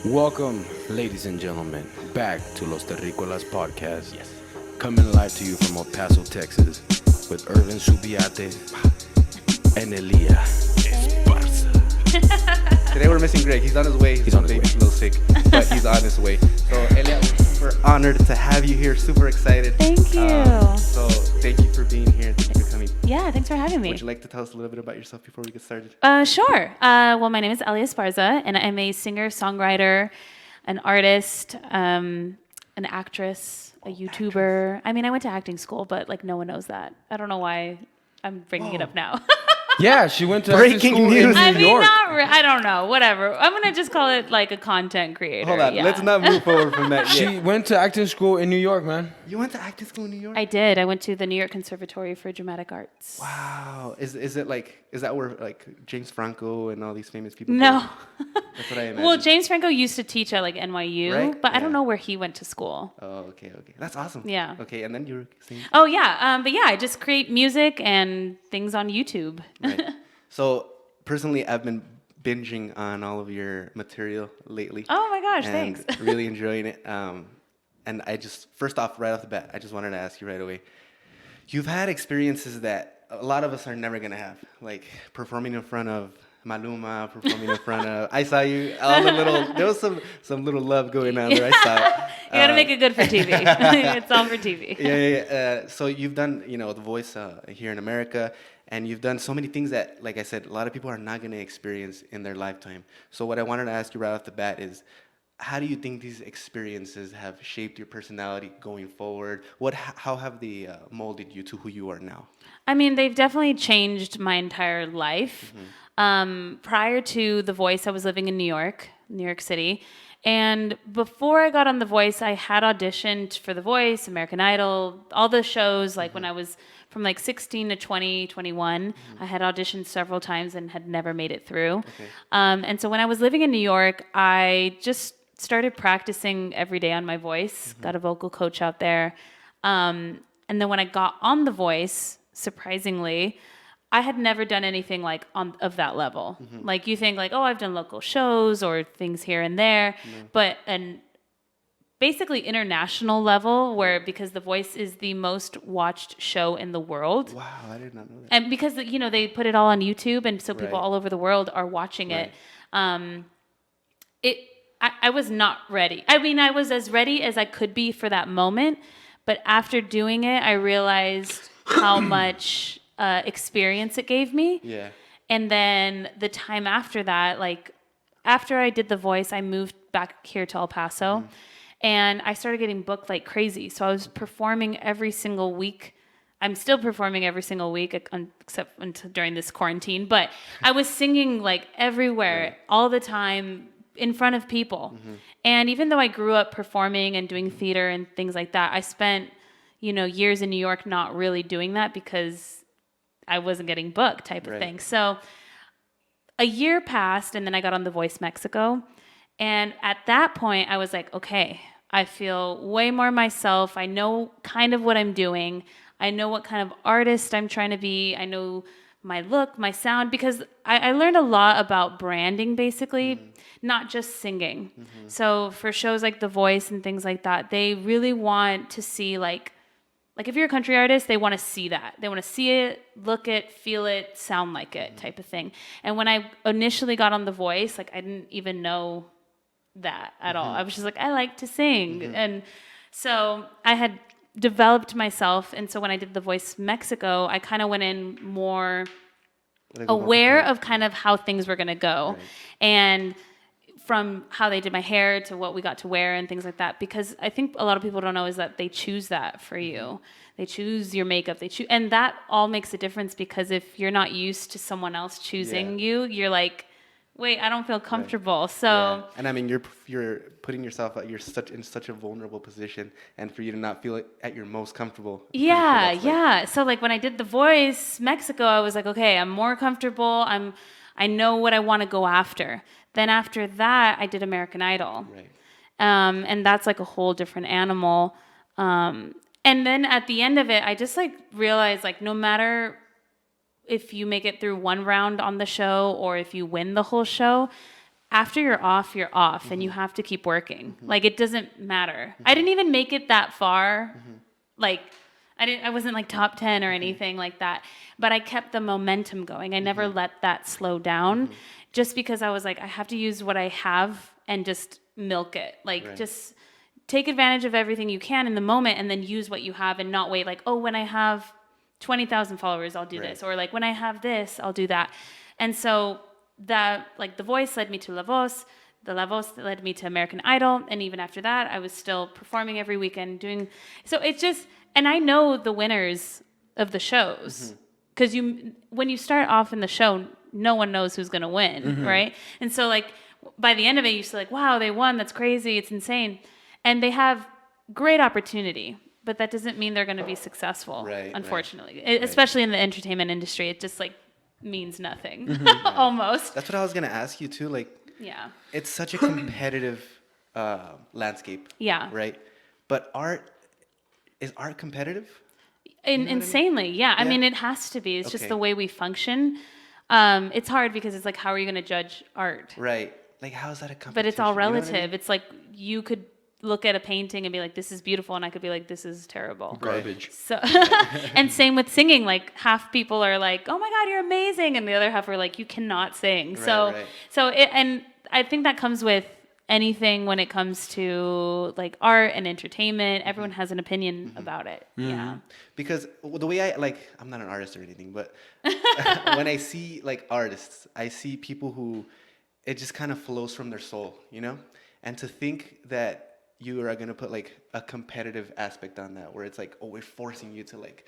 Welcome, ladies and gentlemen, back to Los Terricolas podcast. Yes. Coming live to you from El Paso, Texas, with Irvin Subiate and Elia Esparza. Today we're missing Greg. He's on his way. He's on his way. He's a little sick, but he's on his way. So Elia, we're honored to have you here. Super excited. Thank you. So thank you for being here. Thank you for coming. Yeah, thanks for having me. Would you like to tell us a little bit about yourself before we get started? Sure. Well, my name is Elia Esparza, and I'm a singer, songwriter, an artist, an actress, a YouTuber. I mean, I went to acting school, but like no one knows that. I don't know why I'm bringing it up now. Yeah, she went to Breaking acting school news. in New I mean, York. I don't know. Whatever. I'm gonna just call it like a content creator. Hold on. Yeah. Let's not move forward from that yet. She went to acting school in New York, man. You went to acting school in New York? I did. I went to the New York Conservatory for Dramatic Arts. Wow. Is that where like James Franco and all these famous people No. go? That's what I imagine. Well, James Franco used to teach at like NYU, Right? but I don't Yeah. know where he went to school. Oh, okay. That's awesome. Yeah. Okay, and then you were saying. Oh yeah, but yeah, I just create music and things on YouTube. Right. So personally, I've been binging on all of your material lately. Oh my gosh, and thanks. really enjoying it. And I just, first off, right off the bat, I just wanted to ask you right away. You've had experiences that a lot of us are never gonna have, like performing in front of Maluma, performing in front of. I saw you. All the little. There was some little love going on there. I saw it. You gotta make it good for TV. It's all for TV. Yeah. So you've done, The Voice here in America, and you've done so many things that, like I said, a lot of people are not going to experience in their lifetime. So what I wanted to ask you right off the bat is, how do you think these experiences have shaped your personality going forward? How have they molded you to who you are now? I mean, they've definitely changed my entire life. Prior to The Voice, I was living in New York City. And before I got on The Voice, I had auditioned for The Voice, American Idol, all the shows, like when I was from like 16 to 20, 21. I had auditioned several times and had never made it through. Okay. And so when I was living in New York, I just started practicing every day on my voice, got a vocal coach out there. And then when I got on The Voice, surprisingly, I had never done anything like of that level. Like you think like, oh, I've done local shows or things here and there, but an basically international level where, because The Voice is the most watched show in the world. Wow, I did not know that. And because, they put it all on YouTube, and so people Right. all over the world are watching it. I was not ready. I mean, I was as ready as I could be for that moment, but after doing it, I realized how much experience it gave me. Yeah. And then the time after that, like after I did The Voice, I moved back here to El Paso, and I started getting booked like crazy. So I was performing every single week. I'm still performing every single week, except until during this quarantine. But I was singing like everywhere, all the time, in front of people. And even though I grew up performing and doing theater and things like that, I spent, years in New York not really doing that because I wasn't getting booked type of thing. So a year passed, and then I got on The Voice Mexico. And at that point, I was like, okay, I feel way more myself. I know kind of what I'm doing. I know what kind of artist I'm trying to be. I know my look, my sound, because I learned a lot about branding, basically, not just singing. So for shows like The Voice and things like that, they really want to see like if you're a country artist, they want to see that. They want to see it, look it, feel it, sound like it type of thing. And when I initially got on The Voice, like I didn't even know that at all. I was just like, I like to sing. And so I had developed myself. And so when I did The Voice Mexico, I kind of went in more aware of kind of how things were going to go. Right. And from how they did my hair to what we got to wear and things like that, because I think a lot of people don't know is that they choose that for you. They choose your makeup. And that all makes a difference, because if you're not used to someone else choosing you, you're like, wait, I don't feel comfortable. Right. So, yeah. And I mean, you're putting yourself out. You're in such a vulnerable position, and for you to not feel at your most comfortable. Yeah. So like when I did The Voice Mexico, I was like, okay, I'm more comfortable. I know what I want to go after. Then after that, I did American Idol. Right. And that's like a whole different animal. And then at the end of it, I just like realized like no matter if you make it through one round on the show or if you win the whole show, after you're off, and you have to keep working. Like, it doesn't matter. I didn't even make it that far. Like, I wasn't like top 10 or anything like that, but I kept the momentum going. I never let that slow down just because I was like, I have to use what I have and just milk it. Like, just take advantage of everything you can in the moment and then use what you have and not wait like, oh, when I have 20,000 followers, I'll do this. Or like, when I have this, I'll do that. And so that, like, The Voice led me to La Voz. The La Voz led me to American Idol. And even after that, I was still performing every weekend doing, so it's just, and I know the winners of the shows because when you start off in the show, no one knows who's going to win, right? And so like by the end of it, you're still like, wow, they won. That's crazy. It's insane. And they have great opportunity, but that doesn't mean they're going to be successful, unfortunately. Especially in the entertainment industry, it just like means nothing, almost. That's what I was going to ask you too. Like, it's such a competitive landscape. Yeah. Right? But is art competitive? Insanely, yeah. I mean, it has to be. It's just the way we function. It's hard because it's like, how are you going to judge art? Right. Like, how is that a competition? But it's all relative. You know what I mean? It's like you could look at a painting and be like, this is beautiful, and I could be like, this is terrible. Garbage. So, and same with singing. Like, half people are like, oh my God, you're amazing, and the other half are like, you cannot sing. And I think that comes with anything when it comes to like art and entertainment. Everyone has an opinion about it. Yeah. Because the way I'm not an artist or anything, but when I see like artists, I see people who it just kind of flows from their soul, you know? And to think that you are going to put like a competitive aspect on that where it's like, oh, we're forcing you to like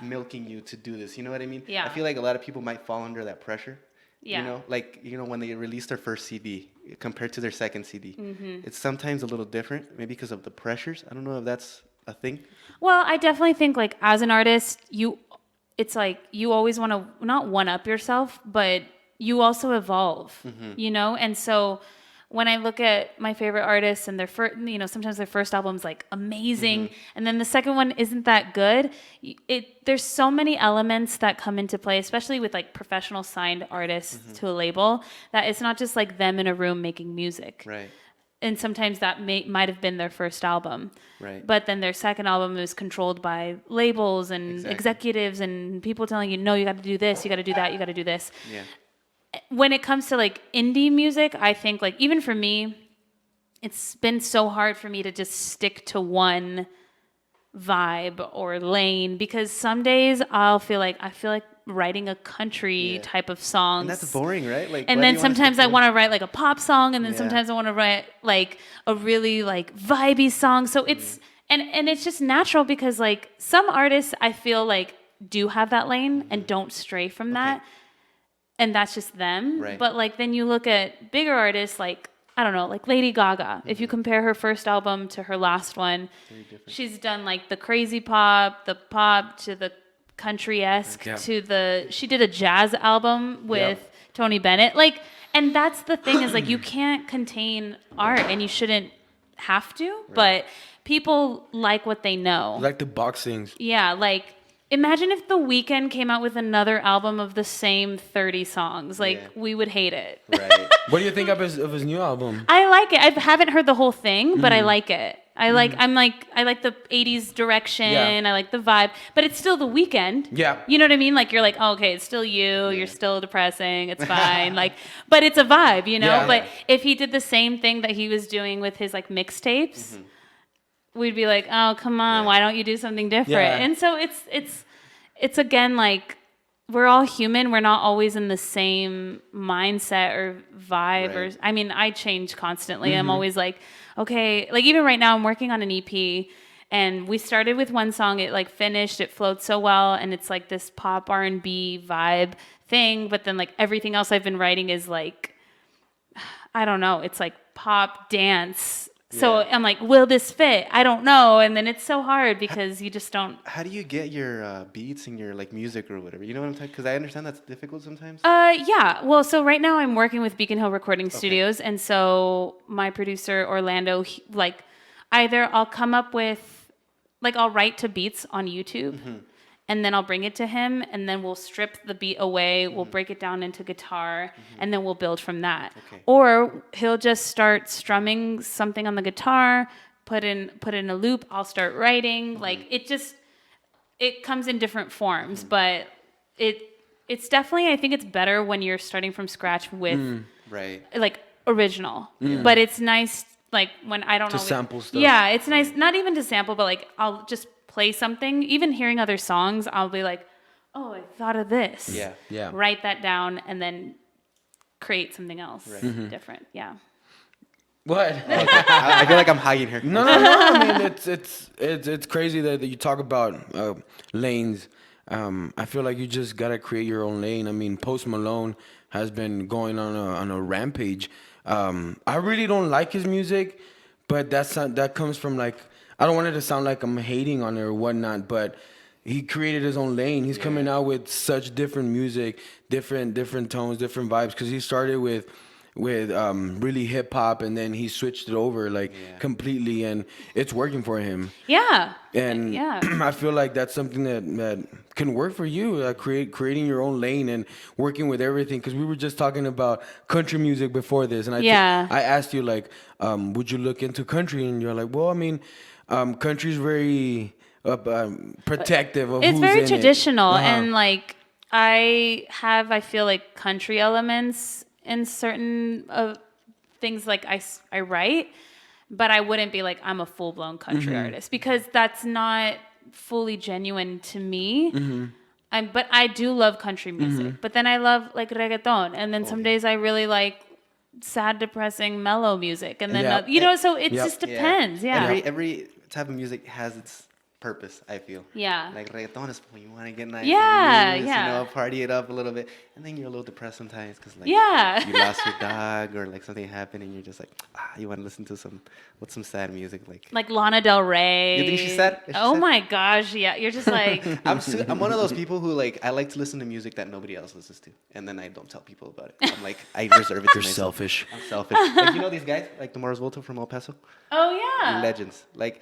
milking you to do this. You know what I mean? Yeah. I feel like a lot of people might fall under that pressure. Yeah. You know, like, you know, when they release their first CD compared to their second CD, it's sometimes a little different, maybe because of the pressures. I don't know if that's a thing. Well, I definitely think like as an artist, it's like you always want to not one up yourself, but you also evolve, you know? And so when I look at my favorite artists and their first, you know, sometimes their first album's like amazing, and then the second one isn't that good. There's so many elements that come into play, especially with like professional signed artists to a label, that it's not just like them in a room making music. Right. And sometimes that might have been their first album. Right. But then their second album is controlled by labels and executives and people telling you, no, you got to do this, you got to do that, you got to do this. Yeah. When it comes to like indie music, I think like even for me, it's been so hard for me to just stick to one vibe or lane, because some days I feel like writing a country type of songs. And that's boring, right? Like, and then sometimes I want to write like a pop song, and then sometimes I want to write like a really like vibey song. So it's and it's just natural, because like some artists I feel like do have that lane and don't stray from that. And that's just them. Right. But like then you look at bigger artists like, I don't know, like Lady Gaga. If you compare her first album to her last one, she's done like the crazy pop, the pop to the country-esque to she did a jazz album with Tony Bennett. Like, and that's the thing is like you can't contain art, and you shouldn't have to, but people like what they know. Like the boxings. Yeah, like imagine if The Weeknd came out with another album of the same 30 songs. Like, we would hate it. Right. What do you think of his new album? I like it. I haven't heard the whole thing, but I like it. I like the 80s direction. I like the vibe, but it's still The Weeknd. Yeah. You know what I mean? Like, you're like, oh, okay, it's still you. You're still depressing. It's fine. Like, but it's a vibe, you know? Yeah. But if he did the same thing that he was doing with his like mixtapes, we'd be like, oh, come on, why don't you do something different? Yeah. And so it's again, like, we're all human. We're not always in the same mindset or vibe. Right. Or I mean, I change constantly. I'm always like, okay, like even right now I'm working on an EP, and we started with one song. It like finished, it flowed so well, and it's like this pop R&B vibe thing. But then like everything else I've been writing is like, I don't know, it's like pop dance. So I'm like, will this fit? I don't know. And then it's so hard because you just don't. How do you get your beats and your like music or whatever? You know what I'm talking? Because I understand that's difficult sometimes. Yeah. Well, so right now I'm working with Beacon Hill Recording Studios, and so my producer Orlando, like, either I'll come up with, like, I'll write to beats on YouTube, and then I'll bring it to him, and then we'll strip the beat away, we'll break it down into guitar, and then we'll build from that. Okay. Or he'll just start strumming something on the guitar, put in a loop, I'll start writing. Like it comes in different forms, but it's definitely, I think it's better when you're starting from scratch with Right. like original. But it's nice like when I don't know. To sample stuff. Yeah, it's nice not even to sample, but like I'll just play something. Even hearing other songs, I'll be like, oh, I thought of this. Yeah. Yeah. Write that down and then create something else Right. different. Yeah. What? I feel like I'm hiding here. No. I mean, it's crazy that you talk about lanes. I feel like you just gotta create your own lane. I mean, Post Malone has been going on a rampage. I really don't like his music, but that comes from like, I don't want it to sound like I'm hating on it or whatnot, but he created his own lane. He's coming out with such different music, different tones, different vibes. Because he started with really hip hop, and then he switched it over completely, and it's working for him. Yeah. And Yeah. I feel like that's something that can work for you, creating your own lane and working with everything. Because we were just talking about country music before this, and I asked you like, would you look into country? And you're like, well, I mean, country's very protective of It's who's very in traditional, it. and like I feel like country elements in certain things like I write, but I wouldn't be like I'm a full-blown country artist, because that's not fully genuine to me. But I do love country music, but then I love like reggaeton, and then some days I really like sad, depressing, mellow music, and then so it just depends. Every type of music has its purpose, I feel. Yeah. Like reggaeton is when you want to get nice. Yeah, and loose, yeah. You know, party it up a little bit, and then you're a little depressed sometimes because like you lost your dog or like something happened, and you're just like you want to listen to some sad music like Lana Del Rey. You think she's sad? Is she Oh sad? my gosh, yeah. You're just like I'm one of those people who like I like to listen to music that nobody else listens to, and then I don't tell people about it. I'm like I reserve it to You're myself. selfish. I'm selfish. Like you know these guys like the Mars Volta from El Paso. oh yeah. Legends. Like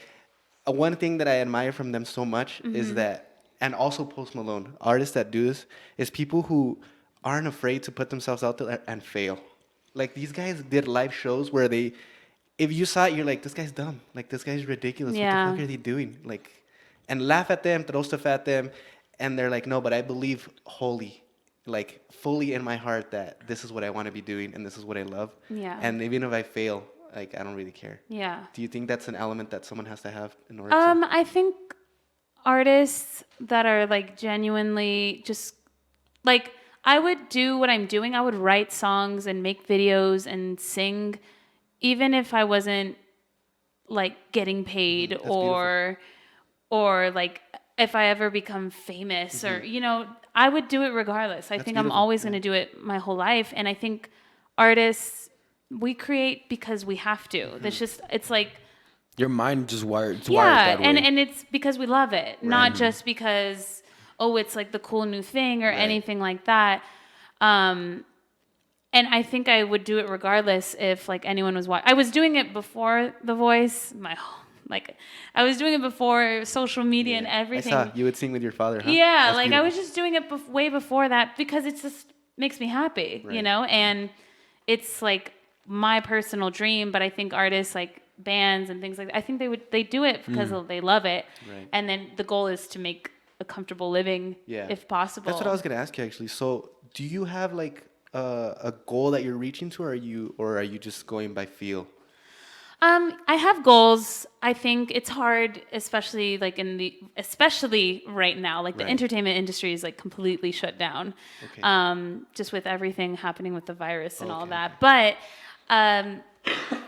one thing that I admire from them so much is that, and also Post Malone, artists that do this, is people who aren't afraid to put themselves out there and fail. Like these guys did live shows where if you saw it, you're like, this guy's dumb. Like this guy's ridiculous. Yeah. What the fuck are they doing? Like, and laugh at them, throw stuff at them, and they're like, no, but I believe fully in my heart that this is what I want to be doing and this is what I love. Yeah. And even if I fail, like I don't really care. Yeah. Do you think that's an element that someone has to have in order to? I think artists that are like genuinely just like, I would do what I'm doing. I would write songs and make videos and sing, even if I wasn't like getting paid or like if I ever become famous or, I would do it regardless. I think I'm always going to do it my whole life. And I think artists, we create because we have to. It's like, Your mind just wired. It's wired that way. and it's because we love it, not just because it's like the cool new thing or anything like that. And I think I would do it regardless if like anyone was watching. I was doing it before The Voice. I was doing it before social media and everything. I saw you would sing with your father, huh? Yeah, That's like beautiful. I was just doing it way before that because it just makes me happy, and it's like my personal dream. But I think artists like bands and things like that, I think they do it because they love it, and then the goal is to make a comfortable living if possible. That's what I was gonna ask you actually. So, do you have like a goal that you're reaching to, or are you just going by feel? I have goals. I think it's hard, especially right now. Like the entertainment industry is like completely shut down, just with everything happening with the virus and all that. But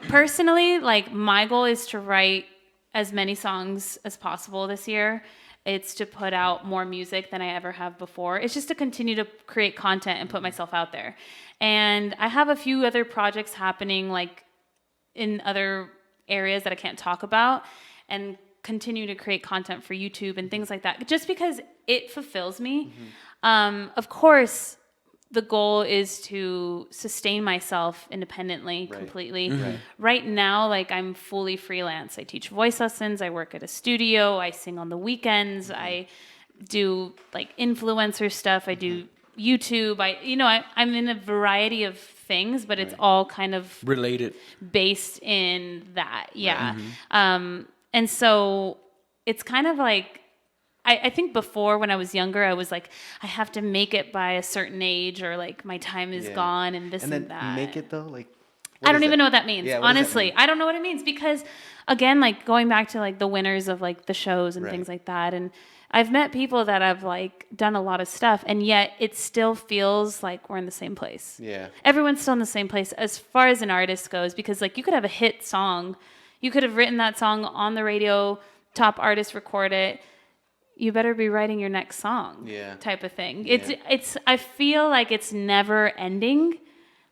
personally, like my goal is to write as many songs as possible this year. It's to put out more music than I ever have before. It's just to continue to create content and put myself out there. And I have a few other projects happening, like in other areas that I can't talk about, and continue to create content for YouTube and things like that, just because it fulfills me. Of course, the goal is to sustain myself independently, completely. Right now, like I'm fully freelance. I teach voice lessons. I work at a studio. I sing on the weekends. I do like influencer stuff. I do YouTube. I'm in a variety of things, but it's all kind of Related. based in that. Yeah. And so it's kind of like, I think before when I was younger, I was like, I have to make it by a certain age, or like my time is gone and this and then that. Make it though, like I don't even know what that means. Yeah, honestly, I don't know what it means, because again, like going back to like the winners of like the shows and things like that. And I've met people that have like done a lot of stuff, and yet it still feels like we're in the same place. Yeah. Everyone's still in the same place as far as an artist goes, because like you could have a hit song. You could have written that song on the radio, top artist record it. You better be writing your next song. Type of thing. It's I feel like it's never ending.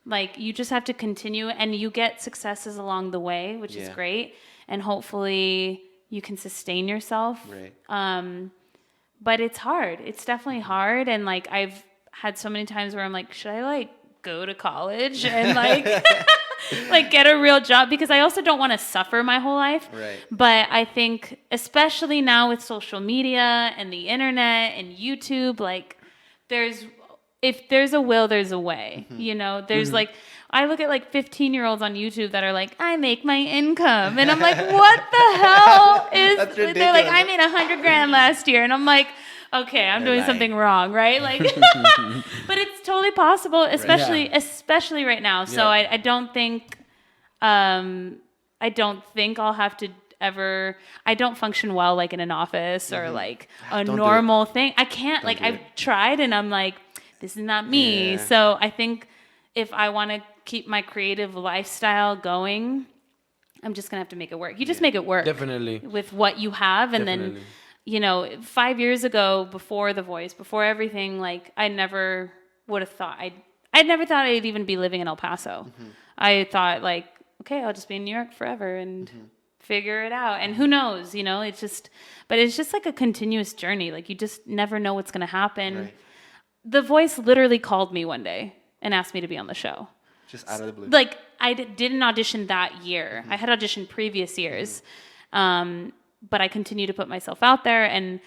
Like you just have to continue, and you get successes along the way, which is great. And hopefully you can sustain yourself. Right. But it's hard. It's definitely hard. And like I've had so many times where I'm like, should I like go to college and like like get a real job? Because I also don't want to suffer my whole life. Right. But I think especially now with social media and the internet and YouTube, like if there's a will, there's a way. You know, there's like, I look at like 15-year-olds on YouTube that are like, I make my income. And I'm like, what the hell is, That's ridiculous. They're like, I made $100,000 last year. And I'm like, okay, I'm doing something wrong, right? Like, but it's totally possible, especially right now. So I don't think I'll have to ever, I don't function well like in an office or like a normal thing. I can't, like I've tried and I'm like, this is not me. Yeah. So I think if I want to keep my creative lifestyle going, I'm just going to have to make it work. You just make it work. Definitely. With what you have. And then, you know, 5 years ago, before The Voice, before everything, like I never would have thought, I never thought I'd even be living in El Paso. I thought like, okay, I'll just be in New York forever and figure it out. And who knows, you know, but it's just like a continuous journey. Like you just never know what's going to happen. Right. The Voice literally called me one day and asked me to be on the show. Just out of the blue. Like I didn't audition that year. I had auditioned previous years. But I continue to put myself out there, and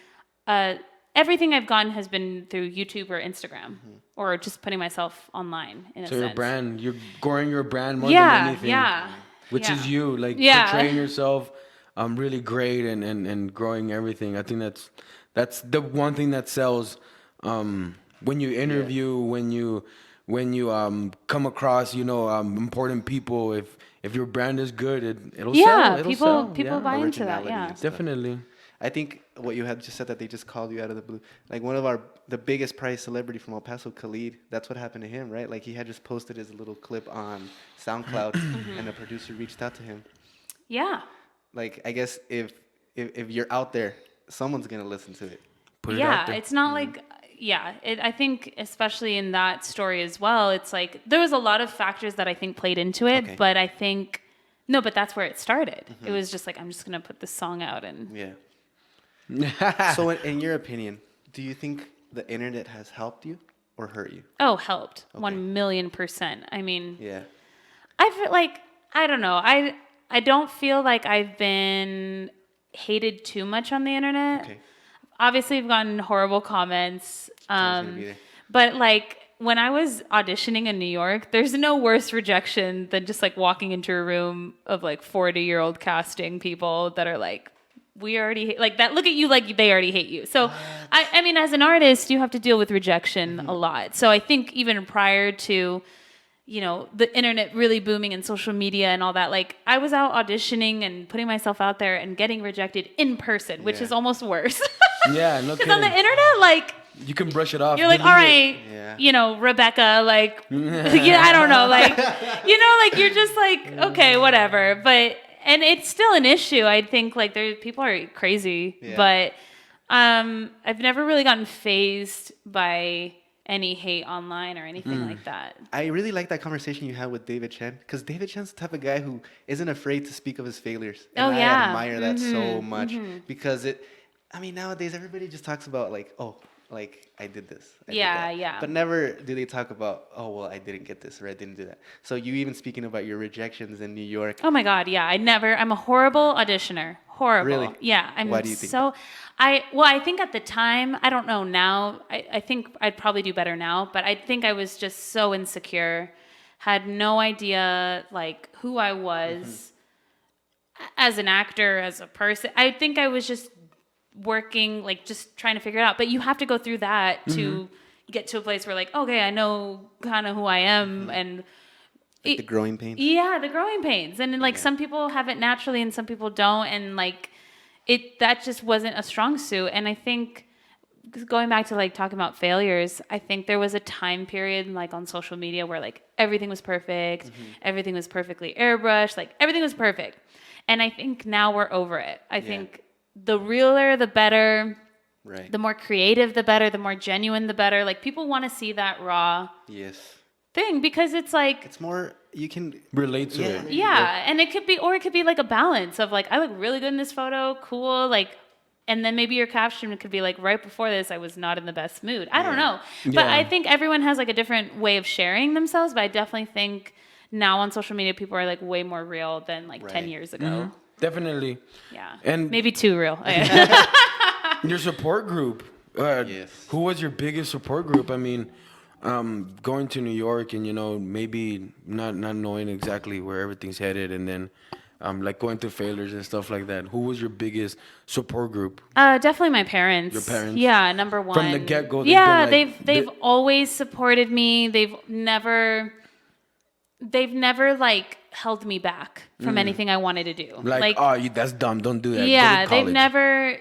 everything I've gotten has been through YouTube or Instagram, or just putting myself online in a sense. So your brand, you're growing your brand more than anything. Which is you, like portraying yourself really great and growing everything. I think that's the one thing that sells when you interview, when you come across, you know, important people. If your brand is good, it'll sell. It'll sell. People buy into that. Yeah, definitely. I think what you had just said, that they just called you out of the blue. Like one of the biggest prize celebrity from El Paso, Khalid, that's what happened to him, right? Like he had just posted his little clip on SoundCloud and the producer reached out to him. Yeah. Like I guess if you're out there, someone's going to listen to it. Put it out there. It's not like, I think especially in that story as well, it's like there was a lot of factors that I think played into it, but I think, but that's where it started. It was just like, I'm just going to put this song out and... Yeah. So in your opinion, do you think the internet has helped you or hurt you? Oh, helped. 1,000,000%. I mean, I feel like, I don't know. I don't feel like I've been hated too much on the internet. Okay. Obviously, I've gotten horrible comments. But like when I was auditioning in New York, there's no worse rejection than just like walking into a room of like 40-year-old casting people that are like, we already hate, like that. Look at you, like they already hate you. So, I mean, as an artist, you have to deal with rejection a lot. So I think even prior to, you know, the internet really booming and social media and all that, like I was out auditioning and putting myself out there and getting rejected in person, which is almost worse. Yeah, no kidding. Because on the internet, like you can brush it off. You're like, all right, you know, Rebecca, like, I don't know, like, you know, like you're just like, okay, whatever, but. And it's still an issue. I think like people are crazy, but I've never really gotten fazed by any hate online or anything like that. I really like that conversation you had with David Chen, because David Chen's the type of guy who isn't afraid to speak of his failures. And I admire that so much because nowadays everybody just talks about like, oh, like, I did this. I did Yeah, that. yeah. But never do they talk about, oh, well, I didn't get this or I didn't do that. So you even speaking about your rejections in New York. Oh my God, yeah. I'm a horrible auditioner. Horrible. Really? Yeah. Why do you think I think at the time, I don't know now, I think I'd probably do better now, but I think I was just so insecure, had no idea like who I was as an actor, as a person. I think I was just working, like just trying to figure it out. But you have to go through that to get to a place where like, okay, I know kind of who I am and the growing pains? yeah, the growing pains. And then, like some people have it naturally and some people don't. And like that just wasn't a strong suit. And I think going back to like talking about failures, I think there was a time period like on social media where like everything was perfect, everything was perfectly airbrushed, like everything was perfect. And I think now we're over it. I think the realer, the better. Right. The more creative, the better. The more genuine, the better. Like people want to see that raw thing because it's like it's more you can relate to it. Yeah, and it could be like a balance of like I look really good in this photo, cool, like, and then maybe your caption could be like right before this I was not in the best mood. I don't know, but I think everyone has like a different way of sharing themselves. But I definitely think now on social media people are like way more real than like 10 years ago. Definitely. Yeah, And maybe too real. your support group. Who was your biggest support group? I mean, going to New York and maybe not knowing exactly where everything's headed, and then like going through failures and stuff like that. Who was your biggest support group? Definitely my parents. Your parents? Yeah, number one. From the get-go. Yeah, they've always supported me. They've never like held me back from anything I wanted to do. Like that's dumb. Don't do that. Yeah, they've never.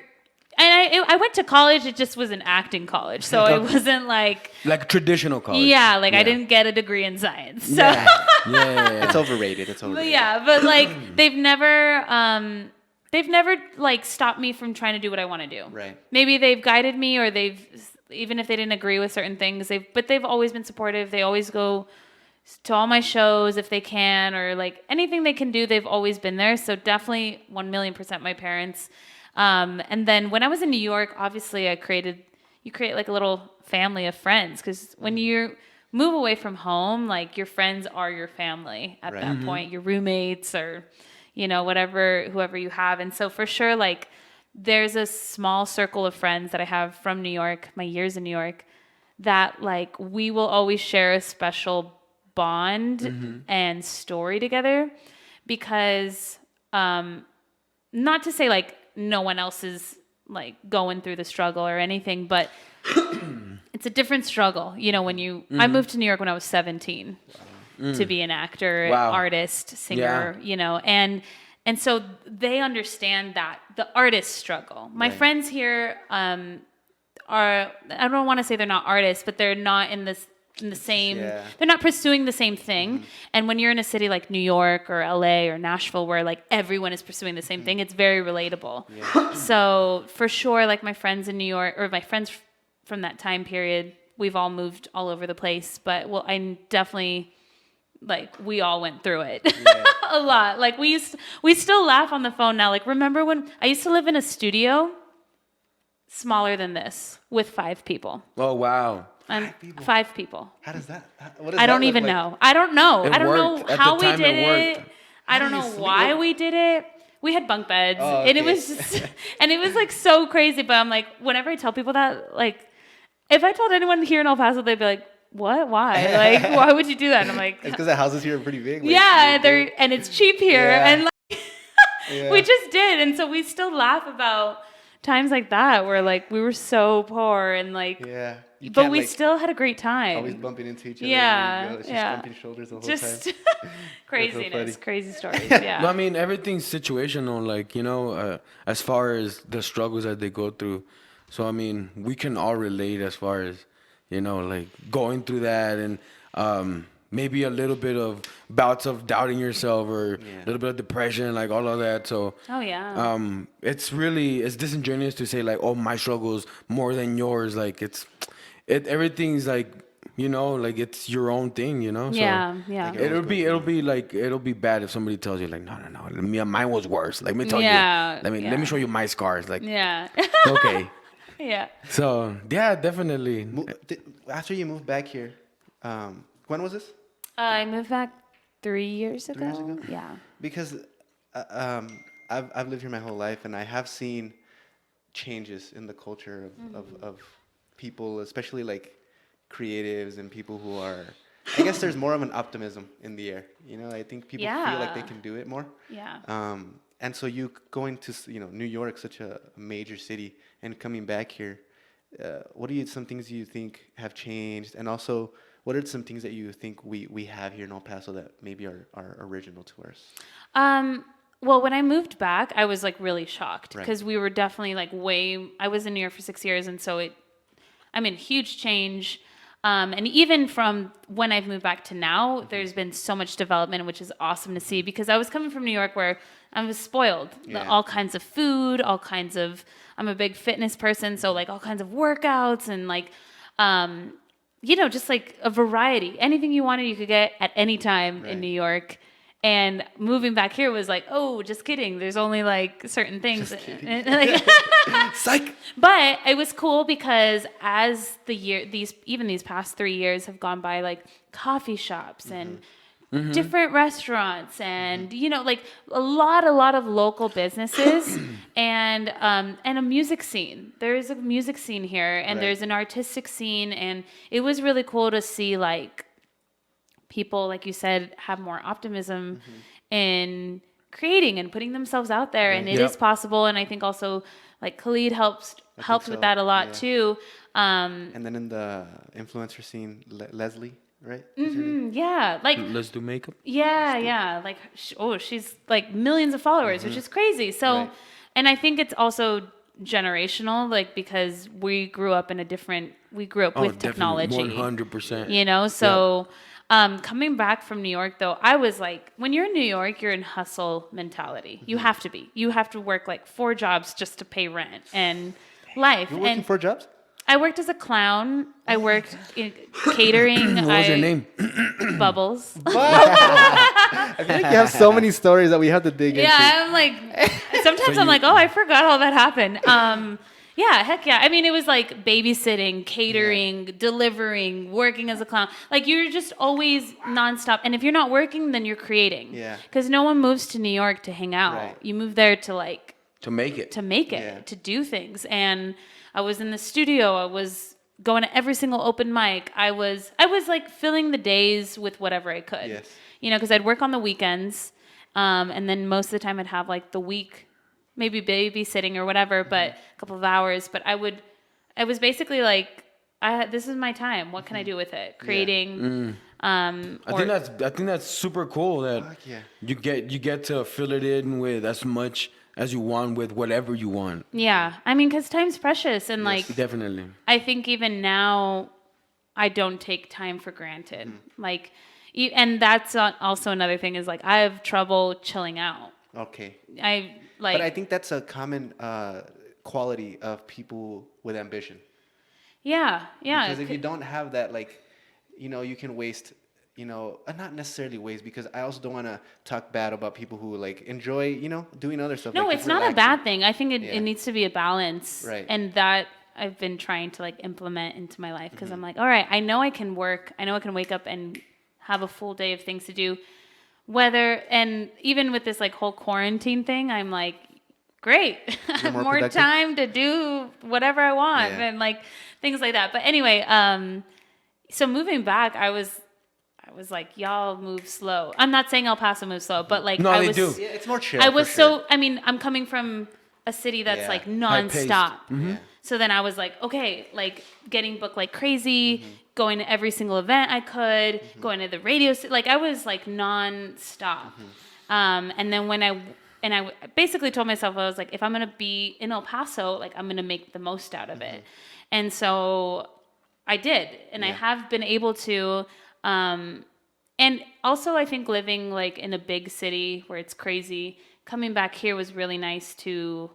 And I went to college. It just was an acting college, so it wasn't like traditional college. Yeah, like I didn't get a degree in science. So Yeah. It's overrated. But yeah, but like they've never like stopped me from trying to do what I want to do. Right. Maybe they've guided me, or even if they didn't agree with certain things, they've always been supportive. They always go to all my shows if they can, or like anything they can do. They've always been there. So definitely 1,000,000% my parents. And then when I was in New York, obviously you create like a little family of friends, because when you move away from home, like your friends are your family at that point, your roommates or, whoever you have. And so for sure, like there's a small circle of friends that I have from New York, my years in New York, that like we will always share a special bond and story together, because, not to say like no one else is like going through the struggle or anything, but it's a different struggle. When I moved to New York when I was 17 to be an actor, artist, singer, and so they understand that the artist struggle. My friends here I don't want to say they're not artists, but they're not in the same, they're not pursuing the same thing. And when you're in a city like New York or LA or Nashville, where like everyone is pursuing the same thing, it's very relatable. So for sure, like my friends in New York, or my friends from that time period, we've all moved all over the place, but I definitely, like, we all went through it a lot. Like we still laugh on the phone now. Like, remember when I used to live in a studio smaller than this with 5 people. Oh, wow. And 5 people. How does that? I don't even know. I don't know. I don't know how we did it. I don't know Honestly, why we did it. We had bunk beds, Oh, and it okay. was just, and it was like so crazy. But I'm like, whenever I tell people that, like, if I told anyone here in El Paso, they'd be like, "What? Why? Like, why would you do that?" And I'm like, It's because the houses here are pretty big. Like, "Yeah, and it's cheap here," Yeah. and like, we just did, and so we still laugh about times like that where like we were so poor and like, Yeah. You but can't, we like, still had a great time. always bumping into each other. Yeah, It's just yeah. bumping shoulders the whole Just time. craziness, funny. crazy stories. Yeah. No, I mean, everything's situational, like, as far as the struggles that they go through. So, I mean, we can all relate as far as, like going through that, and maybe a little bit of bouts of doubting yourself, or a little bit of depression, like all of that. So, Oh yeah. it's disingenuous to say like, oh, my struggle's more than yours. Like everything's like, like it's your own thing, So Yeah. Like, it'll be bad if somebody tells you like, no, mine was worse. Like, let me tell you. Yeah, Let me show you my scars. Like, Yeah. okay. Yeah. So yeah, definitely. After you moved back here, when was this? I moved back 3 years ago. 3 years ago? Yeah. Because I've lived here my whole life, and I have seen changes in the culture of people, especially like creatives and people who are. I guess there's more of an optimism in the air. You know, I think people feel like they can do it more. Yeah. And so you going to New York, such a major city, and coming back here, what are some things you think have changed, and also what are some things that you think we have here in El Paso that maybe are original to us? Well, when I moved back, I was like really shocked because Right. we were definitely like I was in New York for 6 years, and so huge change. And even from when I've moved back to now, there's been so much development, which is awesome to see because I was coming from New York where I was spoiled. Yeah. All kinds of food, I'm a big fitness person, so like all kinds of workouts and like, just like a variety. Anything you wanted, you could get at any time in New York. And moving back here was like, oh, just kidding. There's only like certain things. Psych. But it was cool because as these past 3 years have gone by, like coffee shops and different restaurants and like a lot of local businesses and a music scene. There is a music scene here and there's an artistic scene, and it was really cool to see like people, like you said, have more optimism in creating and putting themselves out there, and it is possible. And I think also like Khalid helped with that a lot too. And then in the influencer scene, Leslie, right? Yeah, like Let's do makeup. yeah, like she's like millions of followers, which is crazy. So, and I think it's also generational, like because we grew up with technology, 100%. So. Coming back from New York, though, I was like, when you're in New York, you're in hustle mentality. You have to be. You have to work like 4 jobs just to pay rent and life. You're working 4 jobs? I worked as a clown. I worked in catering. What was your name? Bubbles. I feel like you have so many stories that we have to dig into. Yeah, I'm like, sometimes I'm like, oh, I forgot all that happened. Yeah, heck yeah. I mean, it was like babysitting, catering, delivering, working as a clown. Like you're just always nonstop. And if you're not working, then you're creating. Yeah. Because no one moves to New York to hang out. Right. You move there to like To make it. to do things. And I was in the studio. I was going to every single open mic. I was like filling the days with whatever I could. Yes. Because I'd work on the weekends, and then most of the time I'd have like the week. Maybe babysitting or whatever, but a couple of hours. But I was basically like, this is my time. What can I do with it? Creating. I think that's super cool that you get to fill it in with as much as you want with whatever you want. Yeah, I mean, because time's precious, and like Definitely. I think even now, I don't take time for granted. Like, and that's also another thing is like I have trouble chilling out. Okay. But I think that's a common quality of people with ambition. Yeah. Because if you don't have that, like, you can waste, not necessarily waste, because I also don't want to talk bad about people who like enjoy, doing other stuff. No, like it's not a bad thing. I think it needs to be a balance. Right. And that I've been trying to like implement into my life because I'm like, all right, I know I can work. I know I can wake up and have a full day of things to do. And even with this like whole quarantine thing, I'm like, great, more time to do whatever I want and like things like that. But anyway, so moving back, I was like, y'all move slow. I'm not saying El Paso moves slow, but like they do. Yeah, it's more chill. I was I'm coming from a city that's like nonstop. So then I was like, okay, like getting booked like crazy, going to every single event I could, going to the radio. Like I was like nonstop. And then when I basically told myself, I was like, if I'm going to be in El Paso, like I'm going to make the most out of it. And so I did. And I have been able to, and also I think living like in a big city where it's crazy, coming back here was really nice to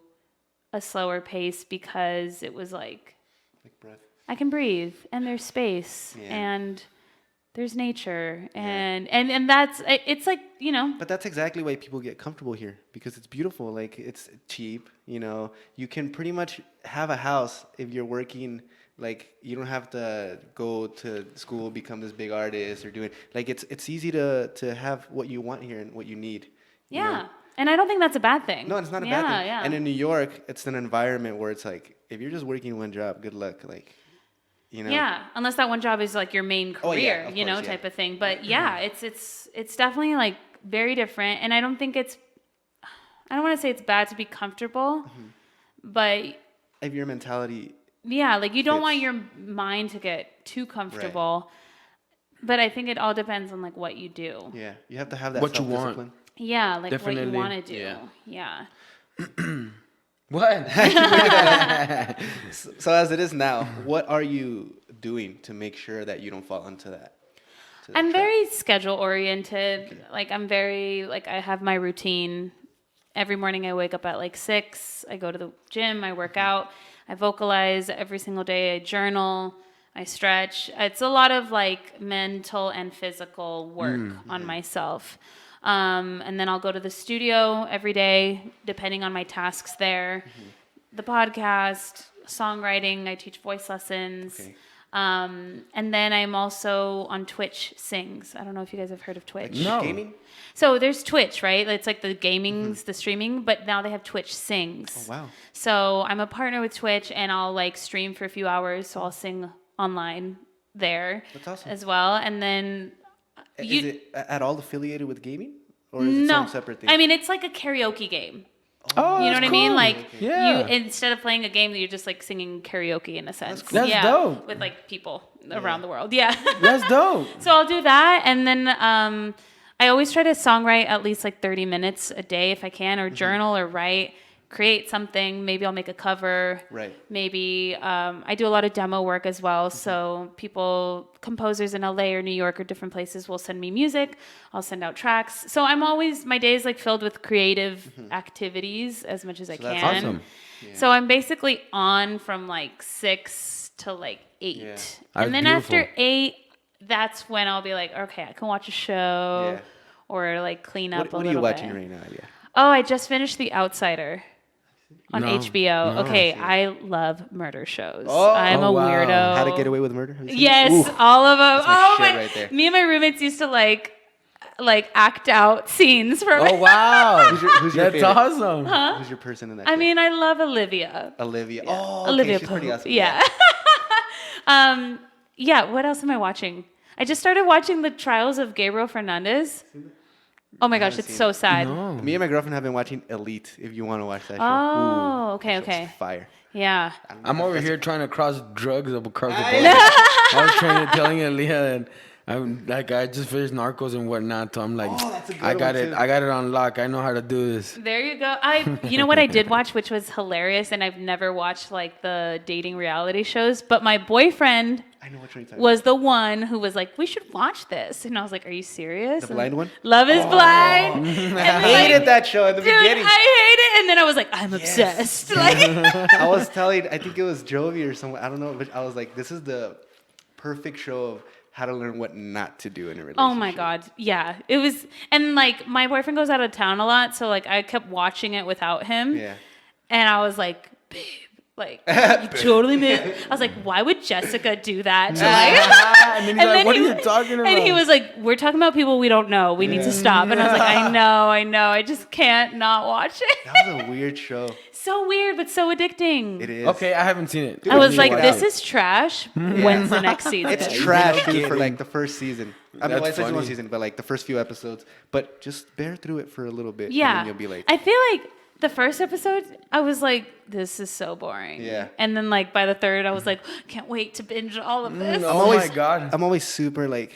a slower pace because it was like breath. I can breathe and there's space and there's nature, and that's it's like, you know. But that's exactly why people get comfortable here, because it's beautiful. Like, it's cheap. You know, you can pretty much have a house if you're working. Like, you don't have to go to school, become this big artist, or do it. Like, it's easy to have what you want here and what you need. Yeah. You know? And I don't think that's a bad thing. No, it's not a bad thing. Yeah. And in New York, it's an environment where it's like, if you're just working one job, good luck. Like, you know. Yeah, unless that one job is like your main career, of you know, course, type of thing. But yeah, it's definitely like very different. And I don't think I don't want to say it's bad to be comfortable, but if your mentality. Yeah, like you don't fits. want your mind to get too comfortable. Right. But I think it all depends on like what you do. Yeah, you have to have that What you self-discipline. want. Yeah, like Definitely. what you want to do. Yeah. What? So as it is now, what are you doing to make sure that you don't fall into that? I'm very schedule oriented. Okay. Like I'm very like I have my routine. Every morning I wake up at like 6. I go to the gym. I work out. I vocalize every single day. I journal. I stretch. It's a lot of like mental and physical work on myself. And then I'll go to the studio every day, depending on my tasks there. The podcast, songwriting, I teach voice lessons. Okay. And then I'm also on Twitch Sings. I don't know if you guys have heard of Twitch. No. Gaming? So there's Twitch, right? It's like the gaming's, the streaming, but now they have Twitch Sings. Oh, wow. So I'm a partner with Twitch, and I'll like stream for a few hours, so I'll sing online there. That's awesome. As well. And then... Is it at all affiliated with gaming? Or is it some separate thing? I mean, it's like a karaoke game. Oh, you know what I mean? Like, yeah. you instead of playing a game, you're just like singing karaoke in a sense. That's dope. With like people around the world. Yeah. That's dope. So I'll do that, and then I always try to songwrite at least like 30 minutes a day if I can, or journal or write. Create something. Maybe I'll make a cover. Right. Maybe I do a lot of demo work as well. So composers in LA or New York or different places will send me music. I'll send out tracks. So my day is like filled with creative activities as much as I can. That's awesome. Yeah. So I'm basically on from like 6 to like 8. Yeah. And then beautiful. after 8, that's when I'll be like, okay, I can watch a show or like clean up a little bit. What are you watching right now? Yeah. Oh, I just finished The Outsider. On HBO. No. Okay, I love murder shows. Oh, I'm a wow. weirdo. How to Get Away with Murder? Have you seen Yes, it? Ooh, all of them. that's my shit my! right there. Me and my roommates used to like act out scenes from. Oh, wow. Who's your That's favorite? awesome. Huh? Who's your person in that? I show? mean, I love Olivia. Olivia. Oh, okay, Olivia she's pretty Pope. awesome. Yeah. Yeah. What else am I watching? I just started watching the Trials of Gabriel Fernandez. Oh my gosh, it's so sad. No. Me and my girlfriend have been watching Elite. If you want to watch that show. Oh, Ooh, okay, that show's okay. Fire. Yeah. I'm over here trying to cross drugs across the border. I was telling Elia that I just finished Narcos and whatnot, so I'm like, that's a good I got one, it. too. I got it on lock. I know how to do this. There you go. You know what I did watch, which was hilarious, and I've never watched like the dating reality shows, but my boyfriend I know what you're talking was the one who was like, we should watch this. And I was like, are you serious? The blind one? Love is Blind. And I hated that show in the Dude, beginning. I hate it. And then I was like, I'm obsessed. Like, I was telling, I think it was Jovi or someone, I don't know, but I was like, this is the perfect show of how to learn what not to do in a relationship. oh my God. Yeah. It was, and like my boyfriend goes out of town a lot. So like I kept watching it without him. Yeah. And I was like, babe, like, you totally made. I was like, why would Jessica do that? To like, And then he's like, what are you talking about? And he was like, we're talking about people we don't know. We need to stop. And I was like, I know. I just can't not watch it. That was a weird show. So weird, but so addicting. It is. Okay, I haven't seen it. I was Dude, like, check it this out. is trash. When's the next season? It's trash, dude, for kidding. like the first season. I mean, That's well, it's only one funny. season, but like the first few episodes. But just bear through it for a little bit. Yeah. And then you'll be like, I feel like the first episode, I was like, this is so boring. Yeah. And then like by the third, I was like, can't wait to binge all of this. Oh my God. I'm always super like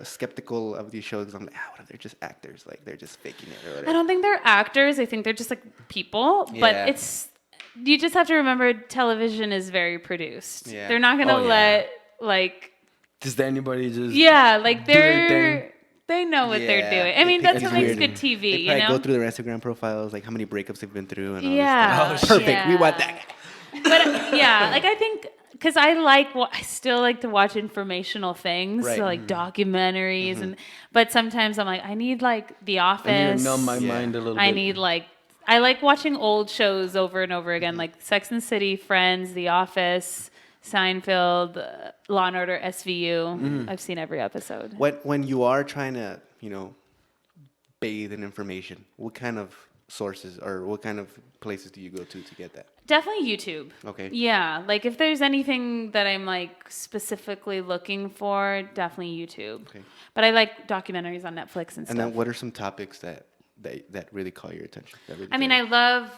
skeptical of these shows. I'm like, what if they're just actors? Like they're just faking it or whatever. I don't think they're actors. I think they're just like people. But Yeah. you just have to remember television is very produced. Yeah. They're not gonna Oh, yeah. let like Just anybody just. like Do their they're they know what they're Yeah. doing. I mean, They that's pick what makes weird. good TV. They You probably know. go through their Instagram profiles, like how many breakups they've been through and all Yeah. this stuff. Perfect. yeah. We want that. But yeah, like I think because I still like to watch informational things, Right. so like documentaries, but sometimes I'm like, I need like The Office. I need to numb my mind a little bit. I like watching old shows over and over again, like Sex and the City, Friends, The Office, Seinfeld, Law and Order, SVU. I've seen every episode. When you are trying to, bathe in information, what kind of sources or what kind of places do you go to get that? Definitely YouTube. Okay. Yeah, like if there's anything that I'm like specifically looking for, definitely YouTube. Okay. But I like documentaries on Netflix and stuff. And then what are some topics that really call your attention? I love,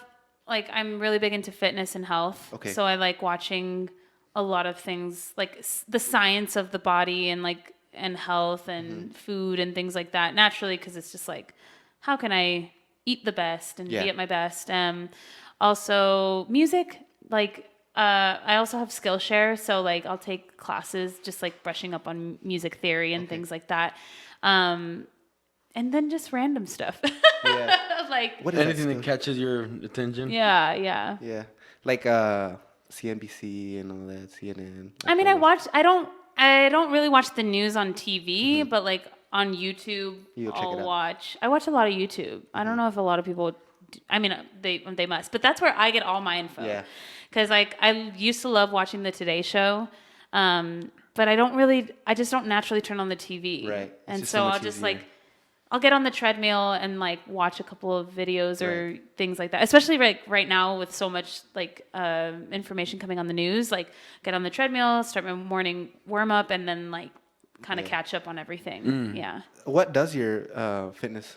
like, I'm really big into fitness and health. Okay. So I like watching a lot of things, like the science of the body and health and food and things like that, naturally, because it's just like, how can I eat the best and be at my best? Also, music, like, I also have Skillshare, so like I'll take classes just like brushing up on music theory and things like that. And then just random stuff. Yeah. Like What is Anything that that catches your attention? yeah. Yeah. Like CNBC and all that, CNN. I mean, I don't really watch the news on TV, but like on YouTube, You'll check it out. I watch a lot of YouTube. I don't know if a lot of people I mean, they must, but that's where I get all my info. Yeah. Because like I used to love watching the Today Show, but I just don't naturally turn on the TV. Right. It's And just so so much I'll just easier. like I'll get on the treadmill and like watch a couple of videos or things like that. Especially right now with so much like information coming on the news. Like get on the treadmill, start my morning warm up, and then like kind of catch up on everything. Yeah. What does your fitness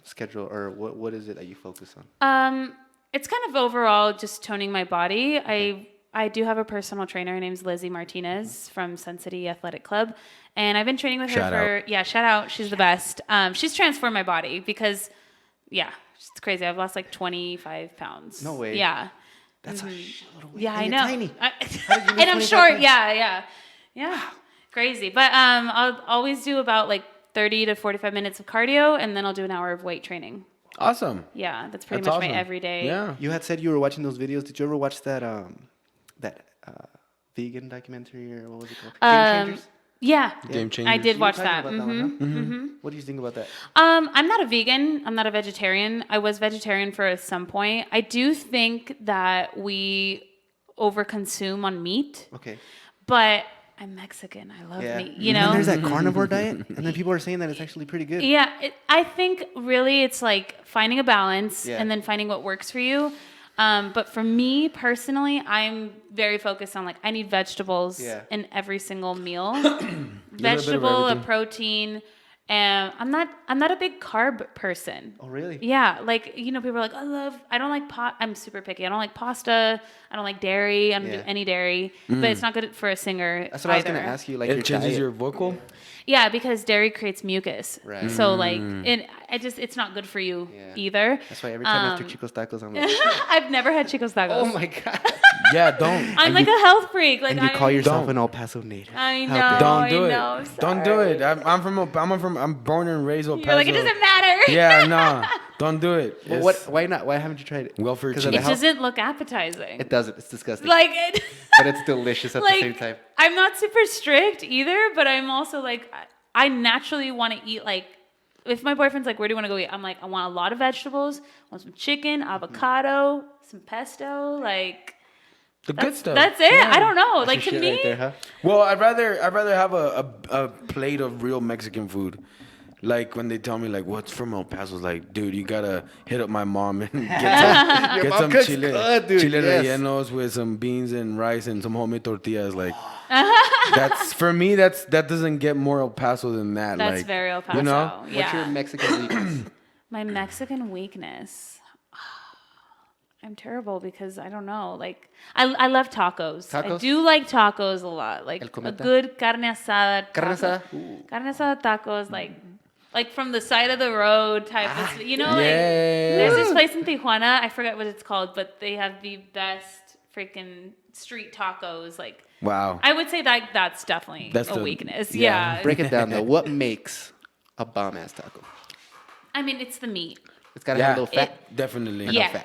schedule, or what is it that you focus on? It's kind of overall just toning my body. I do have a personal trainer. Her name's Lizzie Martinez from Sun City Athletic Club. And I've been training with her shout out. She's the best. She's transformed my body because, it's crazy. I've lost like 25 pounds. No way. Yeah. That's a shitload of weight. Yeah, And I you're know. tiny. And I'm short. Yeah. Crazy. But I'll always do about like 30 to 45 minutes of cardio, and then I'll do an hour of weight training. Awesome. Yeah, that's pretty That's much awesome. my everyday. Yeah. You had said you were watching those videos. Did you ever watch that vegan documentary, or what was it called? Game Changers? Yeah. Game Changers. I did You were watch talking that. about one, huh? What do you think about that? I'm not a vegan. I'm not a vegetarian. I was vegetarian for some point. I do think that we overconsume on meat, Okay. but I'm Mexican. I love meat, And then there's that carnivore diet, and then people are saying that it's actually pretty good. Yeah, I think really it's like finding a balance Yeah. and then finding what works for you. But for me personally, I'm very focused on like I need vegetables in every single meal. Vegetable, a protein, and I'm not a big carb person. Oh, really? Yeah, like people are like, I don't like I'm super picky. I don't like pasta. I don't like dairy. I don't do any dairy. But it's not good for a singer. That's what I was either. gonna ask you. Like It your changes diet. your vocal? Yeah, because dairy creates mucus. Right. So like, it's not good for you either. That's why every time after Chico's tacos, I'm like, I've never had Chico's tacos. oh my god. Yeah, don't. I'm like a health freak. Like And you call yourself Don't. an El Paso native. I know. How dare Don't I do it. know, Don't do it. I'm born and raised El Paso. You're like, it doesn't matter. Yeah, nah. Don't do it. Well, It's- why not? Why haven't you tried it? Welfare 'Cause of the It cheese. health- doesn't look appetizing. It doesn't. It's disgusting. Like it. But it's delicious at the same time. I'm not super strict either, but I'm also like, I naturally want to eat like, if my boyfriend's like, where do you want to go eat? I'm like, I want a lot of vegetables. I want some chicken, avocado, some pesto, like. The good stuff. That's it. Yeah. I don't know. That's Like your to shit me, right there, huh? Well, I'd rather have a plate of real Mexican food. Like when they tell me like what's from El Paso, it's like, dude, you gotta hit up my mom and get mom some cooks chile, good, dude, chile yes. rellenos with some beans and rice and some homemade tortillas. Like that's for me. That doesn't get more El Paso than that. that's like, very El Paso. You know? Yeah. What's your Mexican weakness? My Mexican weakness. I'm terrible because I don't know. Like I love tacos. I Tacos? do like tacos a lot. Like El a cometa? good carne asada. Carne taco. asada? Ooh. Carne asada tacos, like from the side of the road type of, like Yeah. there's this place in Tijuana, I forget what it's called, but they have the best freaking street tacos. Like Wow. I would say that's definitely That's a the- weakness. yeah. Yeah. Break it down though. What makes a bomb ass taco? I mean, it's the meat. It's gotta Yeah. have a little fat. Definitely. Yeah.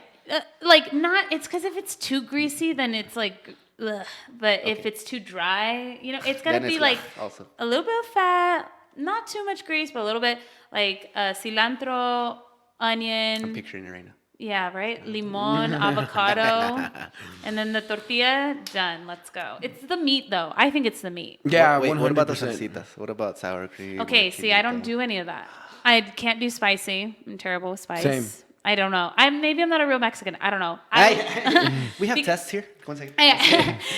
Like not it's because if it's too greasy then it's like But if it's too dry, it's got to Then be it's like also. a little bit of fat, not too much grease, but a little bit like cilantro, I'm onion. picturing it right now. Yeah, right? Limon, avocado, and then the tortilla, done. Let's go. It's the meat, though. I think it's the meat. Yeah, Wait, 100%. what about the salsitas? What about sour cream? Okay, or see, I don't chilito? do any of that. I can't do spicy. I'm terrible with spice. Same. I don't know. Maybe I'm not a real Mexican. I don't know. We have tests here. 1 second.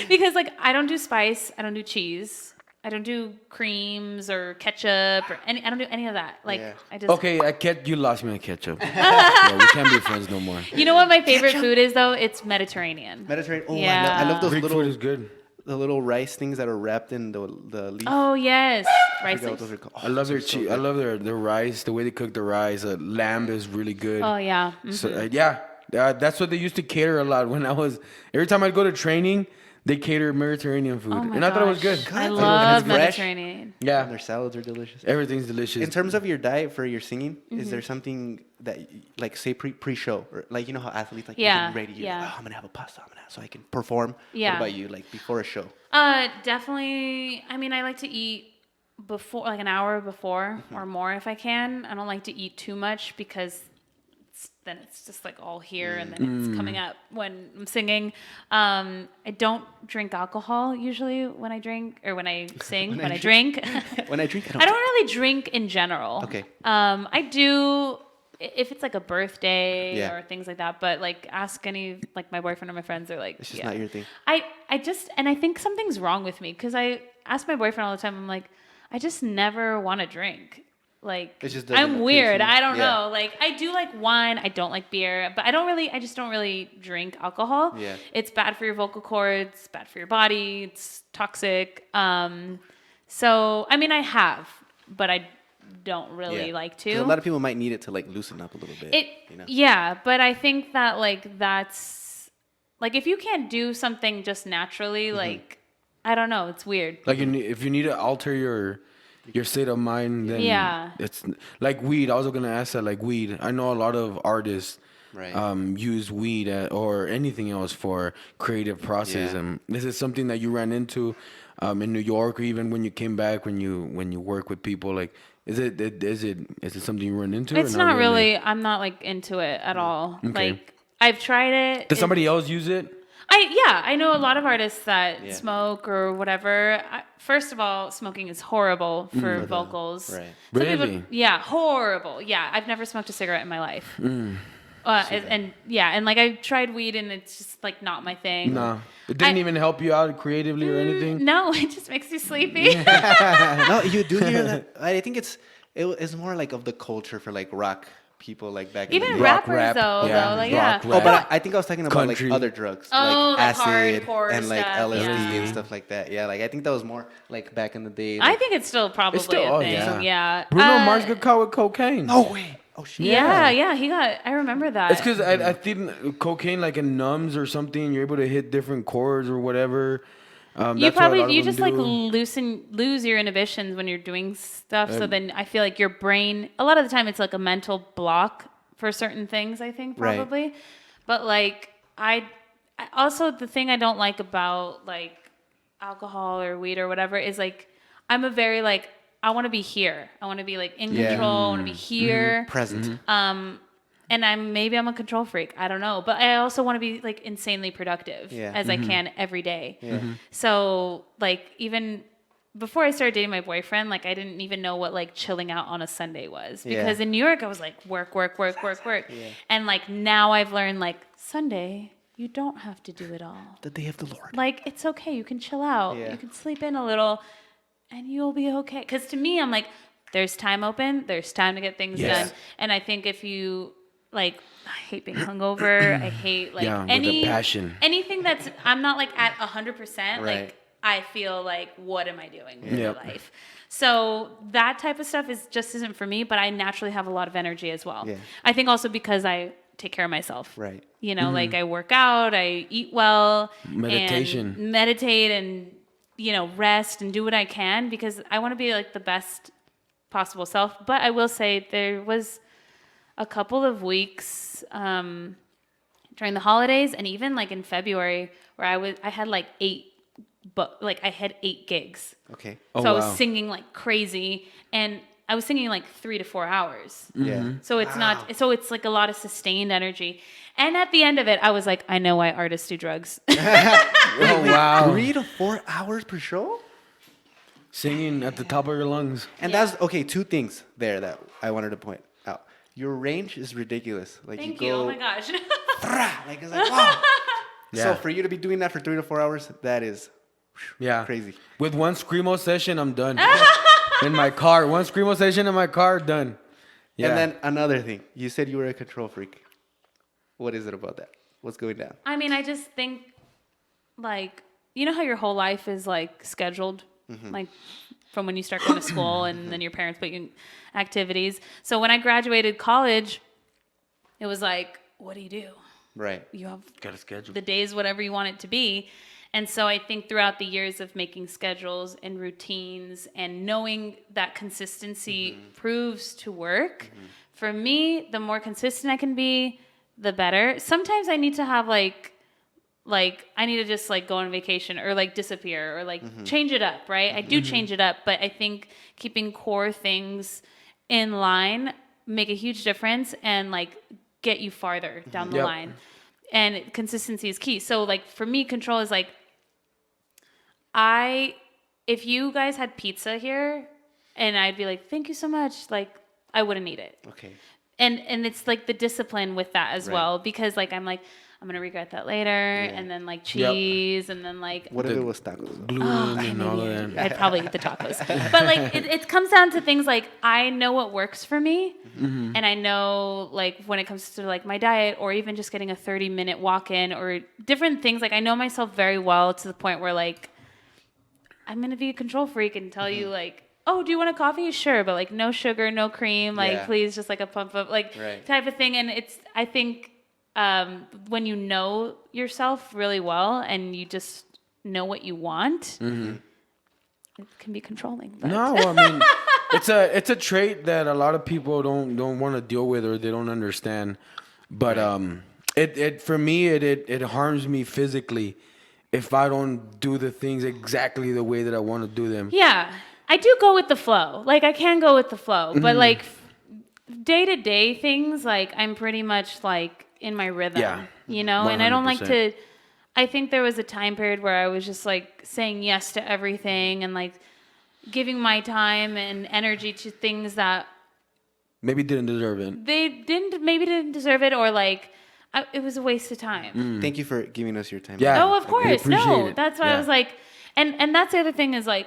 Because I don't do spice. I don't do cheese. I don't do creams or ketchup or I don't do any of that. Yeah. I just. Okay, you lost me on ketchup. Yeah, we can't be friends no more. You know what my favorite food is though? It's Mediterranean. Mediterranean. Oh, Yeah. I love those Greek little food is good. the little rice things that are wrapped in the leaf. Oh yes, I rice forgot what leaves. those are called. I love those their are so cheese. good. I love their rice. The way they cook the rice. Lamb is really good. Oh yeah. So that's what they used to cater a lot when I was. Every time I'd go to training, they cater Mediterranean food, Oh my and I thought it was good. gosh. I And love it's fresh. Mediterranean. Yeah, And their salads are delicious. everything's delicious. In terms of your diet for your singing, Mm-hmm. is there something that like say pre-show or like how athletes like Yeah, getting ready, you're yeah. like, I'm gonna have a pasta, so I can perform. Yeah. What about you, like before a show? Definitely. I mean, I like to eat before, like an hour before Mm-hmm. or more if I can. I don't like to eat too much because then it's just like all here and then it's coming up when I'm singing. I don't drink alcohol usually when I drink or when I sing. when I drink. When I drink, I don't really drink in general. Okay. I do if it's like a birthday Yeah. or things like that. But like ask any like my boyfriend or my friends, they're like, It's just not your thing. I think something's wrong with me because I ask my boyfriend all the time. I'm like, I just never want to drink. Like It just doesn't I'm appeal weird. to you. I don't Yeah. know. Like I do like wine. I don't like beer, but I just don't really drink alcohol. Yeah. It's bad for your vocal cords, bad for your body. It's toxic. So I mean, I have, but I don't really like to. 'Cause a lot of people might need it to like loosen up a little bit. Yeah, but I think that like that's like if you can't do something just naturally, like I don't know, it's weird. Like if you need to alter your state of mind, then Yeah. it's like weed. I was gonna ask that, like weed. I know a lot of artists Right. use weed or anything else for creative process. Yeah. And this is something that you ran into in New York, or even when you came back, when you work with people. Like, is it something you run into? It's or not really. I'm not like into it at all. Okay. Like I've tried it. Does somebody else use it? I know a lot of artists that Yeah. smoke or whatever. First of all, smoking is horrible for vocals. Right. Some people- Really? yeah, horrible. Yeah, I've never smoked a cigarette in my life. And like I tried weed and it's just like not my thing. No, it didn't even help you out creatively or anything. No, it just makes you sleepy. No, you do hear that. I think it's more like of the culture for like rock people like back in Even the day. rappers rap, though, yeah, like rock, yeah. rap. Oh, but I think I was talking about Country. like other drugs, Oh, like like acid hardcore and like stuff, LSD yeah. and stuff like that. Yeah, like I think that was more like back in the day. I Like, think it's still probably still- a thing. yeah. Yeah. Bruno Mars got caught with cocaine. no way. Oh shit. Yeah, he got. I remember that. It's because I think cocaine like it numbs or something. You're able to hit different chords or whatever. You That's what a lot probably of you them just like do. lose your inhibitions when you're doing stuff. So then I feel like your brain. A lot of the time, it's like a mental block for certain things. I think Right. probably, but like I also the thing I don't like about like alcohol or weed or whatever is like I'm a very like I want to be here. I want to be like in Yeah. control. I want to be here. Present. And I'm a control freak. I don't know, but I also want to be like insanely productive Yeah. as I can every day. So like even before I started dating my boyfriend, like I didn't even know what like chilling out on a Sunday was because in New York I was like work. And like now I've learned like Sunday you don't have to do it all. The day of the Lord. Like it's okay. You can chill out. Yeah. You can sleep in a little and you'll be okay. Because to me, I'm like, there's time open. There's time to get things Yes. done. And I think if you like, I hate being hungover. I hate like Yeah, with a passion. anything that's, I'm not like at 100%. Right. Like I feel like, what am I doing with Yeah. my life? So that type of stuff just isn't for me, but I naturally have a lot of energy as well. Yeah. I think also because I take care of myself. Right. You know, like I work out, I eat well. Meditation. And meditate and, rest and do what I can because I want to be like the best possible self. But I will say there was a couple of weeks during the holidays, and even like in February where I had like 8 gigs. Okay. So I was singing like crazy, and I was singing like 3 to 4 hours. Yeah. So it's not, so it's like a lot of sustained energy. And at the end of it, I was like, I know why artists do drugs. Oh, wow. 3 to 4 hours per show? Singing at the top of your lungs. And that's, okay, 2 things there that I wanted to point out. Your range is ridiculous. Like Thank you you. go, Oh my gosh. like, it's like, wow. Yeah. So for you to be doing that for 3 to 4 hours, that is crazy. With one screamo session, I'm done. In my car. One screamo session in my car, done. Yeah. And then another thing. You said you were a control freak. What is it about that? What's going down? I mean, I just think, like, you know how your whole life is, like, scheduled? Like, from when you start going to school and then your parents put you in activities. So when I graduated college, it was like, what do you do? Right. You have Got a schedule. the days, whatever you want it to be. And so I think throughout the years of making schedules and routines and knowing that consistency proves to work, for me, the more consistent I can be, the better. Sometimes I need to have like I need to just like go on vacation or like disappear or like change it up, right? I do change it up, but I think keeping core things in line make a huge difference and like get you farther down the line. And consistency is key. So like for me, control is like, if you guys had pizza here and I'd be like, thank you so much, like I wouldn't eat it. Okay. And it's like the discipline with that as Right. well, because like I'm like, I'm gonna regret that later, and then like cheese, and then like What if it was tacos? Gluten and all of that. I'd probably eat the tacos. But like it comes down to things like I know what works for me, and I know like when it comes to like my diet or even just getting a 30-minute walk in or different things, like I know myself very well to the point where like I'm gonna be a control freak and tell you like, oh, do you want a coffee? Sure, but like no sugar, no cream, like please just like a pump up, like type of thing. And I think when you know yourself really well and you just know what you want, it can be controlling. But. No, I mean, it's a trait that a lot of people don't want to deal with or they don't understand. But it for me it harms me physically if I don't do the things exactly the way that I want to do them. Yeah, I do go with the flow. Like I can go with the flow, but like day-to-day things, like I'm pretty much like in my rhythm, you know, 100%. And I don't like to, I think there was a time period where I was just like saying yes to everything and like giving my time and energy to things that maybe didn't deserve it. They didn't deserve it, or like it was a waste of time. Thank you for giving us your time. Yeah. Oh, of course. No, it. that's why I was like, and that's the other thing is like,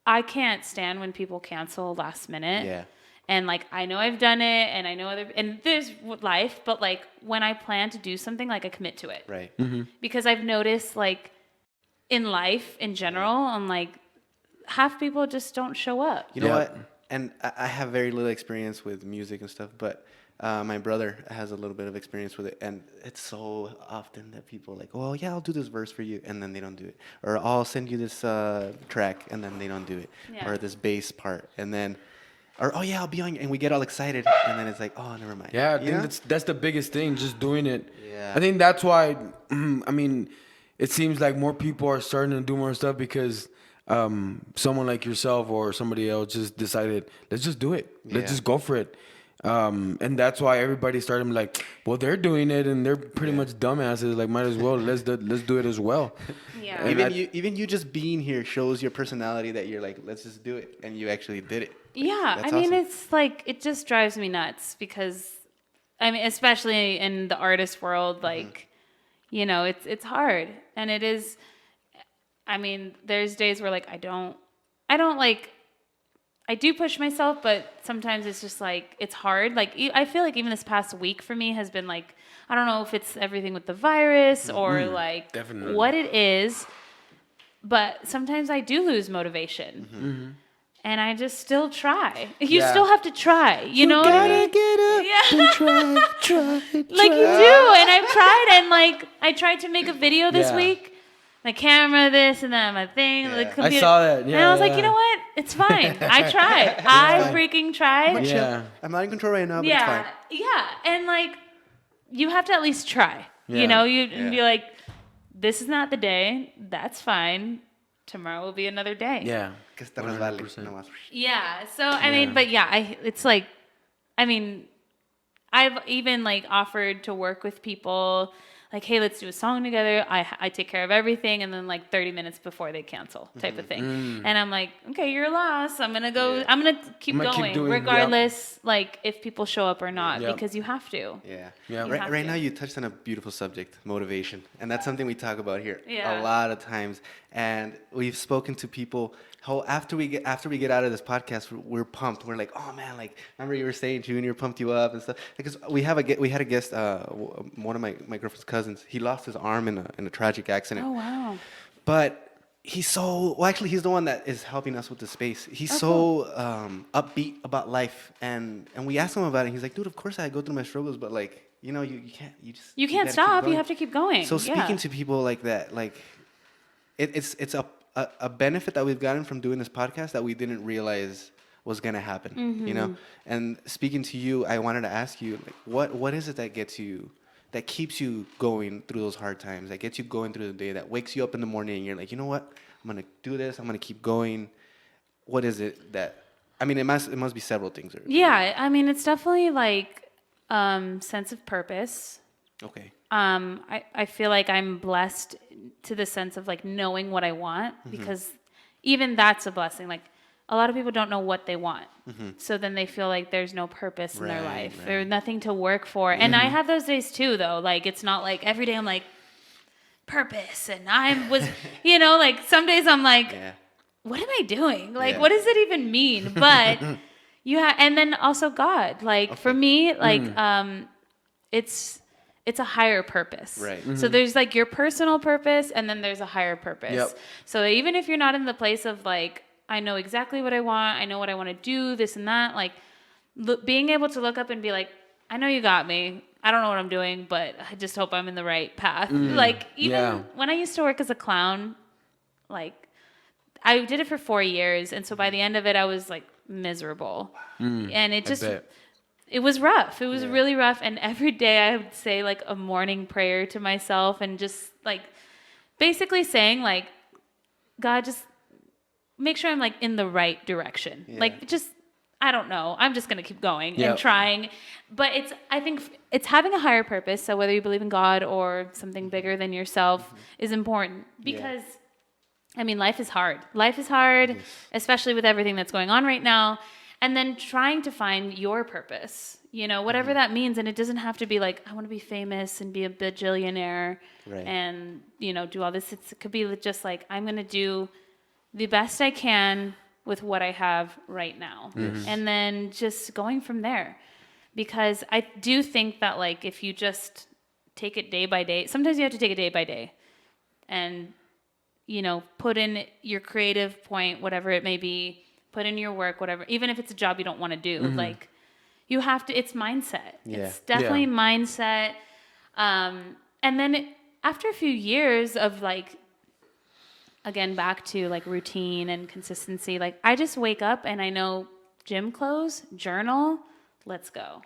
I can't stand when people cancel last minute. Yeah. And like, I know I've done it and I know and there's life, but like when I plan to do something, like I commit to it. Right. Because I've noticed like in life in general, I'm like, half people just don't show up. You know what? And I have very little experience with music and stuff, but my brother has a little bit of experience with it, and it's so often that people are like, oh yeah, I'll do this verse for you, and then they don't do it, or I'll send you this track, and then they don't do it, or this bass part, and then, or oh yeah, I'll be on, and we get all excited, and then it's like, oh, never mind. Yeah, I think that's the biggest thing, just doing it. Yeah. I think that's why, I mean, it seems like more people are starting to do more stuff because someone like yourself or somebody else just decided, let's just do it. Let's just go for it. And that's why everybody started like, well, they're doing it and they're pretty much dumbasses. Like, might as well, let's do it as well. Yeah. And Even you just being here shows your personality that you're like, let's just do it, and you actually did it. Yeah, That's I mean, awesome. it's like, it just drives me nuts because, I mean, especially in the artist world, like, you know, it's hard. And it is, I mean, there's days where like, I don't like, I do push myself, but sometimes it's just like, it's hard. Like, I feel like even this past week for me has been like, I don't know if it's everything with the virus or like definitely. what it is, but sometimes I do lose motivation. And I just still try. You still have to try, you know? gotta get up and try. Like you do. And I've tried, and like, I tried to make a video this Yeah. week. My camera, this, and then my thing, the computer. I saw that. and Yeah, I was like, you know what? It's fine. I tried. I freaking tried. Yeah. I'm not in control right now, but Yeah. it's fine. Yeah. And like, you have to at least try. You know, you'd Yeah. be like, this is not the day. That's fine. Tomorrow will be another day. Yeah. Que esta resbale, 100%. nomás. Yeah. So, I mean, but yeah, it's like, I mean, I've even like offered to work with people like, hey, let's do a song together. I take care of everything. And then like 30 minutes before they cancel type of thing. And I'm like, okay, you're lost. I'm going to go, Yeah. I'm going to keep I'm gonna keep going doing- regardless, like if people show up or not, Yep. because you have to. Yeah. Yeah. Right, have right to. now, you touched on a beautiful subject, motivation. And that's something we talk about here Yeah. a lot of times. And we've spoken to people how after we get out of this podcast, we're pumped. We're like, oh man, like remember you were saying Junior pumped you up and stuff. Because we had a guest, one of my girlfriend's cousins. He lost his arm in a tragic accident. Oh, wow. But he's actually he's the one that is helping us with the space. He's upbeat about life, and we asked him about it. He's like, dude, of course I go through my struggles, but like, you know, you can't You gotta can't keep stop. You going. have to keep going. So Yeah. speaking to people like that, like it's a benefit that we've gotten from doing this podcast that we didn't realize was gonna happen. You know, and speaking to you, I wanted to ask you, like, what is it that keeps you going through those hard times, that gets you going through the day, that wakes you up in the morning and you're like, you know what, I'm gonna do this, I'm gonna keep going. What is it that? I mean, it must be several things. Yeah, I mean, it's definitely like sense of purpose. Okay. I feel like I'm blessed to the sense of like knowing what I want, because even that's a blessing. Like a lot of people don't know what they want. So then they feel like there's no purpose in their life. Right. There's nothing to work for. And I have those days too, though. Like it's not like every day I'm like purpose and you know, like some days I'm like, Yeah. what am I doing? Like, Yeah. what does it even mean? But and then also God, like for me, like, it's a higher purpose. Right. So there's like your personal purpose and then there's a higher purpose. Yep. So even if you're not in the place of like, I know exactly what I want, I know what I want to do, this and that, like being able to look up and be like, I know you got me. I don't know what I'm doing, but I just hope I'm in the right path. Like even when I used to work as a clown, like I did it for 4 years. And so by the end of it, I was like miserable. And it just, it was rough. It was really rough. And every day I would say like a morning prayer to myself and just like basically saying like, God, just make sure I'm like in the right direction. Yeah. Like just, I don't know. I'm just going to keep going Yep. and trying. But I think it's having a higher purpose. So whether you believe in God or something bigger than yourself is important, because I mean, life is hard. Life is hard, especially with everything that's going on right now. And then trying to find your purpose, you know, whatever that means. And it doesn't have to be like, I want to be famous and be a bajillionaire and, you know, do all this. It could be just like, I'm going to do the best I can with what I have right now. And then just going from there. Because I do think that, like, if you just take it day by day, sometimes you have to take it day by day. And, you know, put in your creative point, whatever it may be, put in your work, whatever, even if it's a job you don't want to do, like you have to, it's mindset. Yeah. It's definitely mindset. And then after a few years of like, again, back to like routine and consistency, like I just wake up and I know gym clothes, journal, let's go.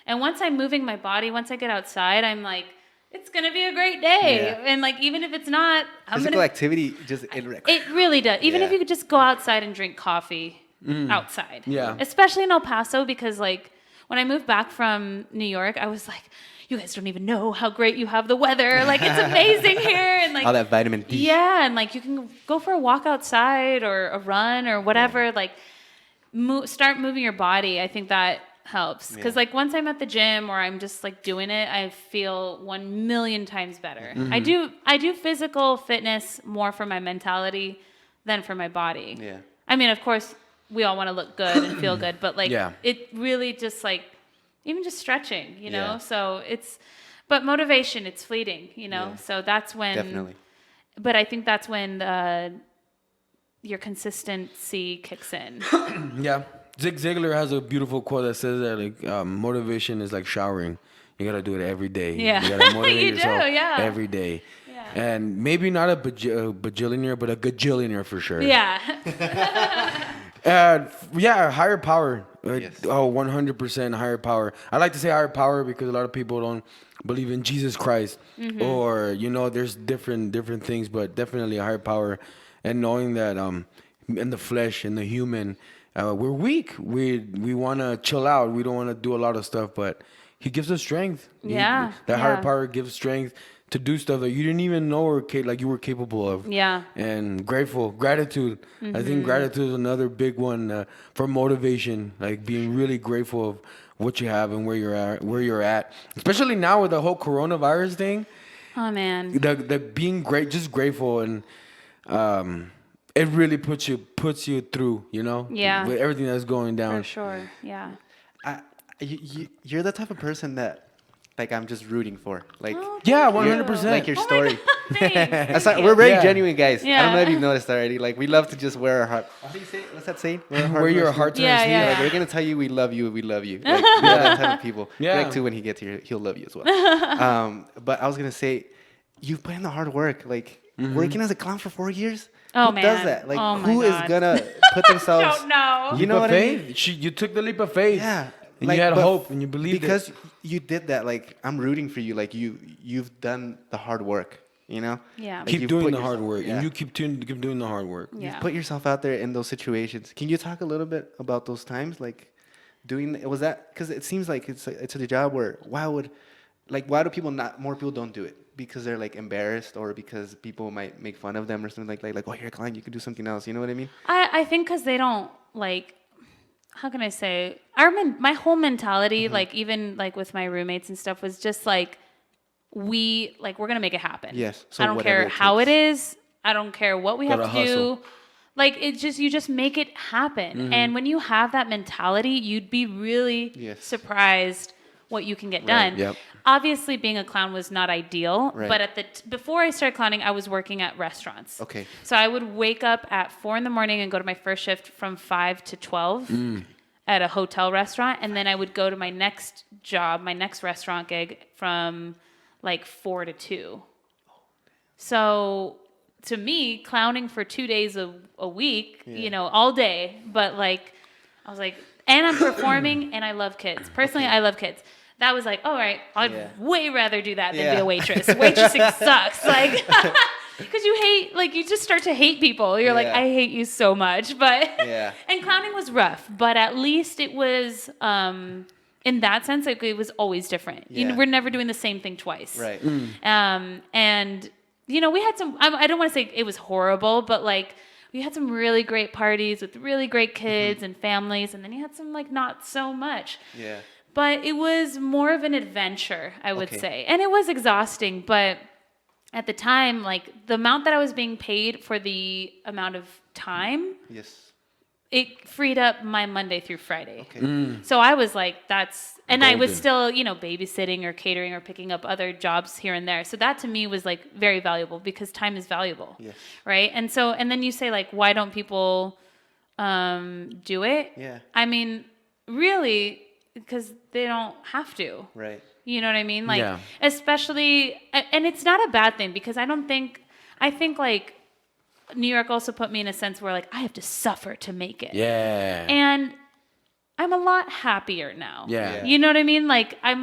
And once I'm moving my body, once I get outside, I'm like, it's going to be a great day. Yeah. And like, even if it's not, Physical activity just it really does. Even if you could just go outside and drink coffee outside. Yeah. Especially in El Paso, because like when I moved back from New York, I was like, you guys don't even know how great you have the weather. Like it's amazing here. And like all that vitamin D. Yeah. And like you can go for a walk outside or a run or whatever. Like start moving your body. I think that helps, because like once I'm at the gym or I'm just like doing it, I feel 1,000,000 times better. I do physical fitness more for my mentality than for my body. Yeah. I mean, of course we all want to look good and feel good, but like it really just like even just stretching, you know. So but motivation, it's fleeting, you know. So that's when Definitely. But I think that's when your consistency kicks in. Yeah. Zig Ziglar has a beautiful quote that says that like motivation is like showering. You gotta do it every day. Yeah. You gotta motivate You do, yourself yeah. every day. Yeah. And maybe not a bajillionaire, but a gajillionaire for sure. Yeah. Higher power. Yes. 100% higher power. I like to say higher power because a lot of people don't believe in Jesus Christ, or there's different things, but definitely a higher power, and knowing that in the flesh, in the human, we're weak. We want to chill out. We don't want to do a lot of stuff, but He gives us strength. That higher power gives strength to do stuff that you didn't even know you were capable of. Yeah. And gratitude. I think gratitude is another big one for motivation. Like being really grateful of what you have and where you're at. Especially now with the whole coronavirus thing. Oh man. The being just grateful, and it really puts you through. Yeah. With everything that's going down. For sure. Yeah. You're the type of person that, like, I'm just rooting for. Like, Yeah, 100%. like your story. Thanks. We're very Yeah. genuine guys. I don't know if Yeah. you've noticed already. Like, we love to just wear our heart. What's that saying? Where your heart turns Yeah, here. yeah. Like, we're gonna tell you we love you. We love you. Like, we're that type of people. Yeah. Greg too, when he gets here, he'll love you as well. But I was gonna say, you've put in the hard work. Like working as a clown for 4 years. Oh, Who man. does that? Like, Oh, my who is God. gonna put themselves? Don't know. You know Leap what of I mean? faith. You took the leap of faith. Yeah. And Like, you had but hope and you believed because it. you did that. Like, I'm rooting for you. Like, you've done the hard work. Yeah. Like, Keep you've doing put the hard yourself- work. yeah. And you keep doing the hard work. Yeah. You've put yourself out there in those situations. Can you talk a little bit about those times? Like, was that because it seems like it's a job where more people don't do it because they're like embarrassed or because people might make fun of them or something like oh, you're a client, you can do something else. You know what I mean? I think because they don't like. How can I say? My whole mentality, like even like with my roommates and stuff, was just like we're gonna make it happen. Yes. So I don't whatever care it how it takes. is. I don't care what we Gotta have to hustle. do. Like you just make it happen. And when you have that mentality, you'd be really Yes. surprised what you can get done. Yep. Obviously, being a clown was not ideal, Right. but before I started clowning, I was working at restaurants. Okay. So I would wake up at 4 a.m. and go to my first shift from 5 to 12 at a hotel restaurant, and then I would go to my next job, my next restaurant gig from like 4 to 2. So to me, clowning for 2 days a week, all day, but like I was like, and I'm performing, and I love kids. Personally, I love kids. That was like, all right, I'd way rather do that than be a waitress. Waitressing sucks. Like, because you just start to hate people. You're like, I hate you so much. But, and clowning was rough, but at least it was, in that sense, like, it was always different. Yeah. We're never doing the same thing twice. Right. And, we had some, I don't want to say it was horrible, but like, we had some really great parties with really great kids and families. And then you had some like not so much. Yeah. But it was more of an adventure, I would say. And it was exhausting, but at the time, like the amount that I was being paid for the amount of time, Yes. it freed up my Monday through Friday. Okay. So I was like, and I was Golden. still, babysitting or catering or picking up other jobs here and there. So that to me was like very valuable because time is valuable. Yes. Right. And then you say like, why don't people do it? Yeah. I mean, really, because they don't have to. Right. You know what I mean? Like, Yeah. especially, and it's not a bad thing because I think like New York also put me in a sense where like I have to suffer to make it. Yeah. And I'm a lot happier now. Yeah. You know what I mean? Like I'm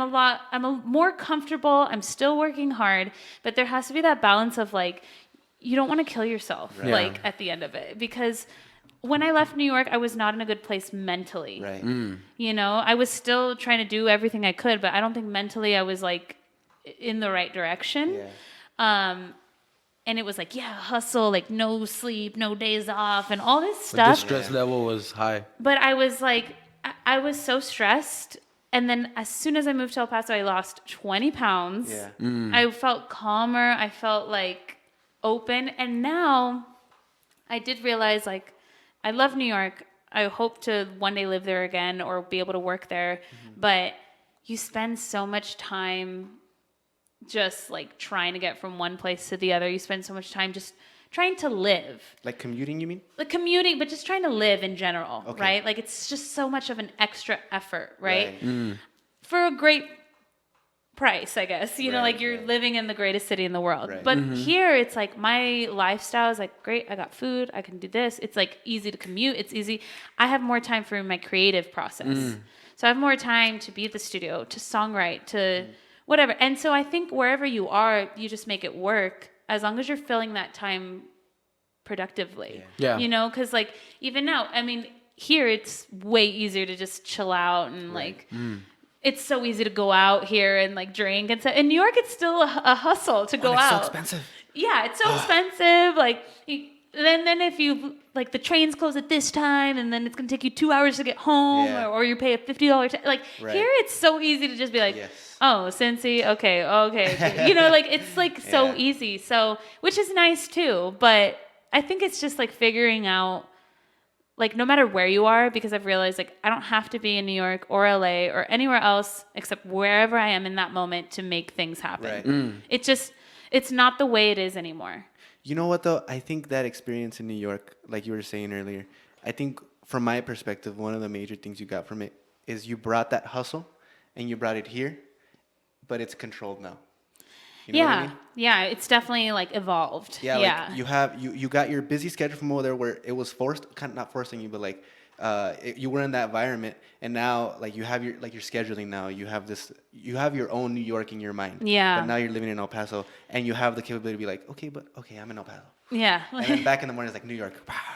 more comfortable. I'm still working hard, but there has to be that balance of like, you don't want to kill yourself, Right. like at the end of it, because when I left New York, I was not in a good place mentally. Right. I was still trying to do everything I could, but I don't think mentally I was like in the right direction. Yeah. And it was like, hustle, like no sleep, no days off, and all this The stuff. stress level was high. But I was like, I was so stressed. And then as soon as I moved to El Paso, I lost 20 pounds. Yeah. I felt calmer. I felt like open. And now I did realize like, I love New York. I hope to one day live there again or be able to work there. But you spend so much time just like trying to get from one place to the other. You spend so much time just trying to live. Like commuting, you mean? Like commuting, but just trying to live in general, Okay. right? Like it's just so much of an extra effort, right? For a great price, I guess. You know, Right, like you're right. living in the greatest city in the world. Right. But here it's like my lifestyle is like great, I got food, I can do this. It's like easy to commute, it's easy. I have more time for my creative process. So I have more time to be at the studio, to songwrite, to whatever. And so I think wherever you are, you just make it work as long as you're filling that time productively. Yeah. You know, because like even now, I mean, here it's way easier to just chill out and like it's so easy to go out here and like drink and so in New York it's still a hustle to go out. It's so expensive. Yeah, it's so expensive. Like then if you like the trains close at this time and then it's gonna take you 2 hours to get home or you pay a $50 like here it's so easy to just be like oh Cincy okay you know like it's like so easy so which is nice too but I think it's just like figuring out like no matter where you are because I've realized like I don't have to be in New York or LA or anywhere else except wherever I am in that moment to make things happen. It's not the way it is anymore. You know what though? I think that experience in New York, like you were saying earlier, I think from my perspective, one of the major things you got from it is you brought that hustle and you brought it here, but it's controlled now. You know what I mean? Yeah, it's definitely like evolved. Yeah. Like you got your busy schedule from over there where it was forced, kind of not forcing you, but like you were in that environment, and now like you have your scheduling now. You have your own New York in your mind. Yeah. But now you're living in El Paso, and you have the capability to be like, okay, I'm in El Paso. Yeah. And then back in the morning, it's like New York.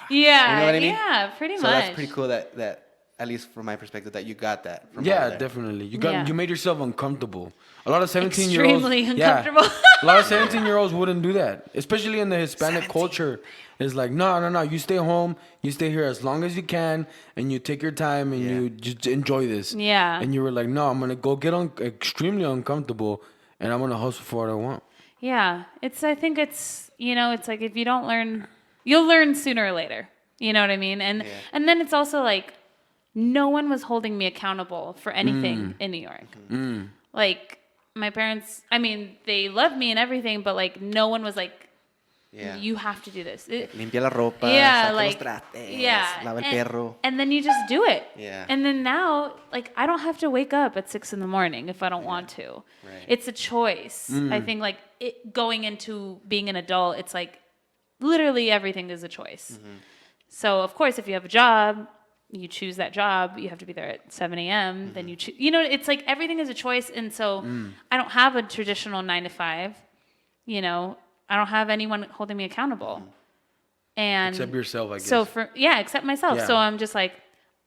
Yeah. You know what I mean? Yeah, pretty much. So that's pretty cool that at least from my perspective that you got that from over there. Definitely. You made yourself uncomfortable. A lot of 17-year-olds extremely uncomfortable. A lot of 17-year-olds wouldn't do that, especially in the Hispanic culture. It's like no. You stay home. You stay here as long as you can, and you take your time and you just enjoy this. Yeah. And you were like, no, I'm gonna go get extremely uncomfortable, and I'm gonna hustle for what I want. Yeah, I think it's it's like if you don't learn, you'll learn sooner or later. You know what I mean? And then it's also like no one was holding me accountable for anything in New York. Like my parents, I mean, they loved me and everything, but like no one was like, you have to do this. Limpia la ropa, saca los trastes, lava el perro. And then you just do it. Yeah. And then now, like, I don't have to wake up at 6 a.m. if I don't want to. Right. It's a choice. I think, like, going into being an adult, it's like literally everything is a choice. So, of course, if you have a job, you choose that job, you have to be there at 7 a.m., then you choose, it's like everything is a choice. And so I don't have a traditional 9 to 5, I don't have anyone holding me accountable. And except yourself, I guess. So except myself. Yeah. So I'm just like,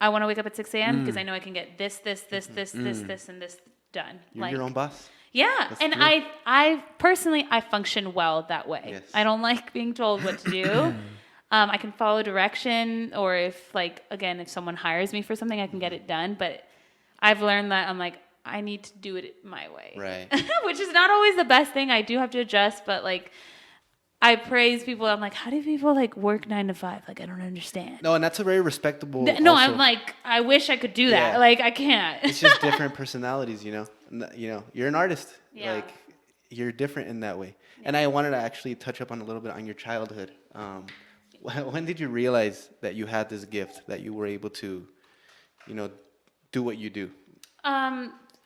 I want to wake up at 6 a.m. because I know I can get this, and this done. You're your own boss. Yeah. That's and cool. I personally, I function well that way. Yes. I don't like being told what to do. I can follow direction, or if someone hires me for something, I can get it done. But I've learned that I'm like, I need to do it my way. Right. Which is not always the best thing. I do have to adjust, but like, I praise people. I'm like, how do people like work 9 to 5? Like, I don't understand. No, and that's a very respectable. No, also. I'm like, I wish I could do that. Yeah. Like, I can't. It's just different personalities, You're an artist. Yeah. Like, you're different in that way. And I wanted to actually touch up on a little bit on your childhood. When did you realize that you had this gift, that you were able to, do what you do?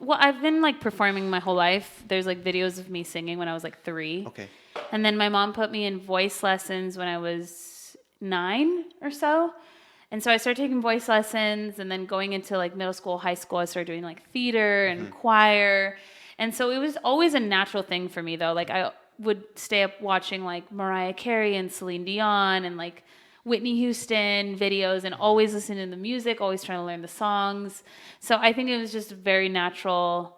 Well, I've been like performing my whole life. There's like videos of me singing when I was like 3. Okay. And then my mom put me in voice lessons when I was 9 or so. And so I started taking voice lessons, and then going into like middle school, high school, I started doing like theater and choir. And so it was always a natural thing for me though. Like I would stay up watching like Mariah Carey and Celine Dion and like Whitney Houston videos and always listening to the music, always trying to learn the songs. So I think it was just very natural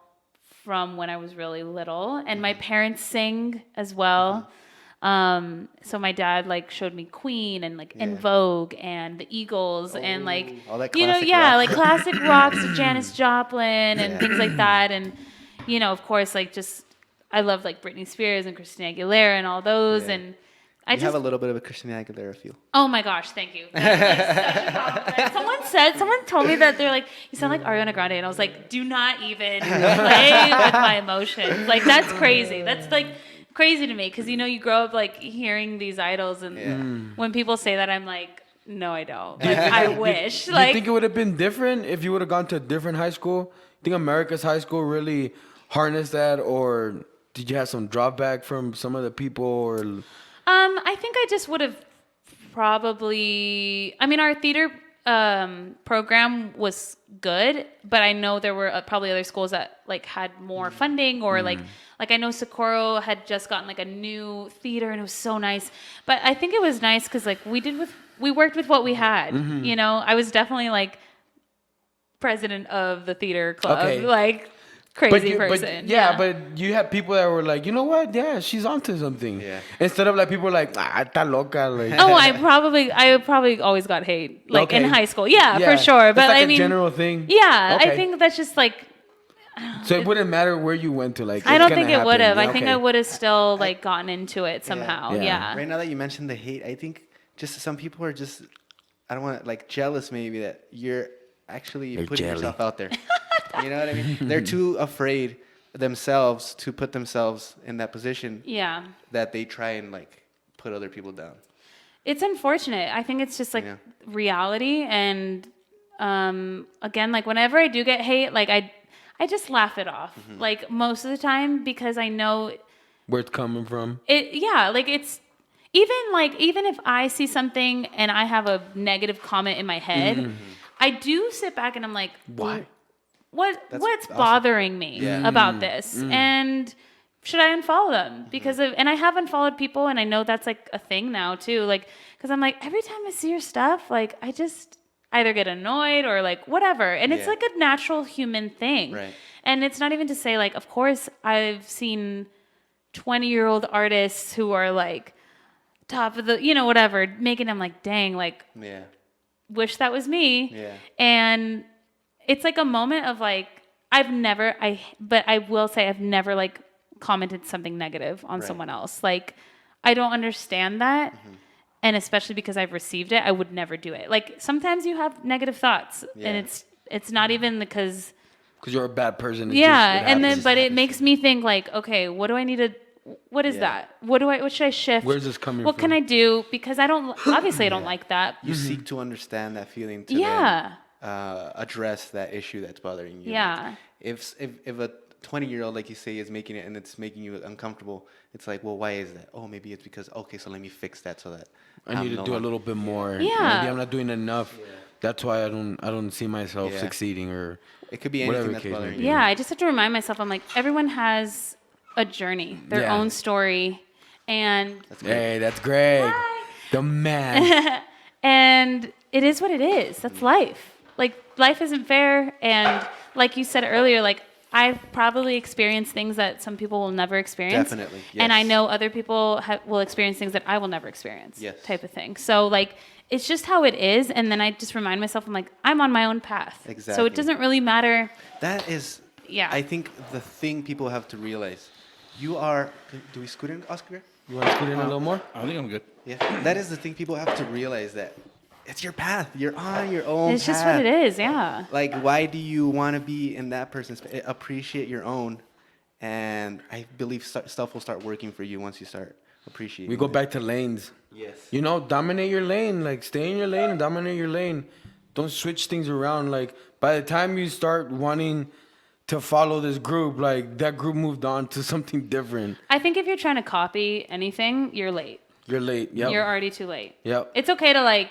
from when I was really little. And my parents sing as well. So my dad like showed me Queen and like En Vogue and the Eagles and like, all that classic rock. rock. Like classic rocks of Janis Joplin and things like that. And, of course, like just, I love like Britney Spears and Christina Aguilera and all those. Yeah. And You have a little bit of a Christina Aguilera feel. Oh my gosh, thank you. That's such a compliment. Someone told me that they're like, you sound like Ariana Grande. And I was like, do not even play with my emotions. Like, that's crazy. That's like crazy to me. Because, you grow up like hearing these idols. And when people say that, I'm like, no, I don't. Like, I wish. Do you think it would have been different if you would have gone to a different high school? You think America's high school really harnessed that? Or did you have some drawback from some of the people? Or... I think I just would have probably, our theater program was good, but I know there were probably other schools that like had more funding, or like I know Socorro had just gotten like a new theater and it was so nice. But I think it was nice because like we worked with what we had. You know, I was definitely like president of the theater club, like crazy person. But you have people that were like, you know what? Yeah, she's onto something. Yeah. Instead of like people like, está loca. Like. Oh, I probably always got hate like in high school. Yeah, for sure. But like I mean, general thing. Yeah, I think that's just like. So it wouldn't matter where you went to, like. I don't think it would have. I think I would have still like gotten into it somehow. Yeah. Right now that you mentioned the hate, I think just some people are just, I don't want to like jealous maybe that you're actually putting yourself out there. You know what I mean? They're too afraid themselves to put themselves in that position. Yeah. That they try and like put other people down. It's unfortunate. I think it's just like reality. And again, like whenever I do get hate, like I just laugh it off. Like most of the time, because I know where it's coming from. Like it's even if I see something and I have a negative comment in my head, I do sit back and I'm like, why? What's bothering me about this? And should I unfollow them? Because and I have unfollowed people, and I know that's like a thing now too. Like, because I'm like, every time I see your stuff, like I just either get annoyed or like whatever. And it's like a natural human thing. Right. And it's not even to say like, of course, I've seen 20-year-old artists who are like top of the, whatever, making them like, dang, like, wish that was me. Yeah. And it's like a moment of like, but I will say I've never like commented something negative on someone else. Like, I don't understand that. And especially because I've received it, I would never do it. Like sometimes you have negative thoughts and it's not even because you're a bad person. But it makes me think like, okay, what do I need to, what is that? What should I shift? Where's this coming from? What can I do? Because I don't like that. You seek to understand that feeling to then, address that issue that's bothering you. Yeah. Like if a 20-year-old, like you say, is making it and it's making you uncomfortable, it's like, well, why is that? Oh, maybe it's because, okay, so let me fix that so that I need to do a little bit more. Yeah. Maybe I'm not doing enough. That's why I don't see myself succeeding, or it could be anything that's bothering you. Yeah, I just have to remind myself, I'm like, everyone has a journey, their own story. And that's Greg. Hi. The man. And it is what it is. That's life. Like, life isn't fair. And like you said earlier, like, I've probably experienced things that some people will never experience. Definitely, yes. And I know other people will experience things that I will never experience, type of thing. So, like, it's just how it is. And then I just remind myself, I'm like, I'm on my own path. Exactly. So it doesn't really matter. That is, I think, the thing people have to realize. You are, do we scoot in, Oscar? You want to scoot in a little more? I think I'm good. Yeah. That is the thing people have to realize, that it's your path. You're on your own path. It's just what it is, yeah. Like, why do you want to be in that person's... Appreciate your own. And I believe stuff will start working for you once you start appreciating. We go back to lanes. Yes. Dominate your lane. Like, stay in your lane and dominate your lane. Don't switch things around. Like, by the time you start wanting to follow this group, like, that group moved on to something different. I think if you're trying to copy anything, you're late. You're late, yep. You're already too late. Yep. It's okay to, like,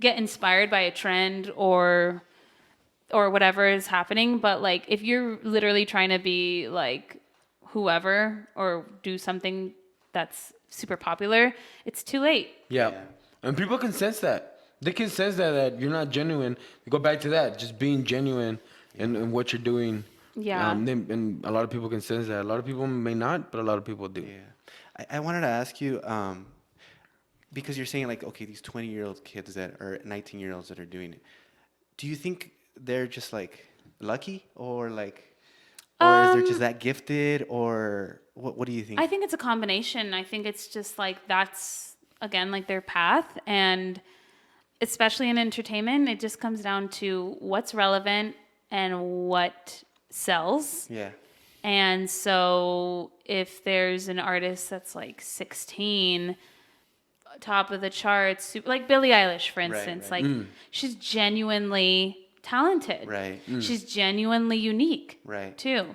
get inspired by a trend or whatever is happening, but like if you're literally trying to be like whoever or do something that's super popular, it's too late. Yeah. And people can sense that. They can sense that you're not genuine. You go back to that, just being genuine in what you're doing. Yeah. And a lot of people can sense that. A lot of people may not, but a lot of people do. Yeah. I wanted to ask you, because you're saying like, okay, these 20-year-old kids or 19-year-olds that are doing it, do you think they're just like lucky, or is there just that gifted, or what do you think? I think it's a combination. I think it's just like, that's again like their path, and especially in entertainment, it just comes down to what's relevant and what sells. Yeah. And so if there's an artist that's like 16, top of the charts, like Billie Eilish, for instance, like she's genuinely talented. Right. She's genuinely unique. Right. Too.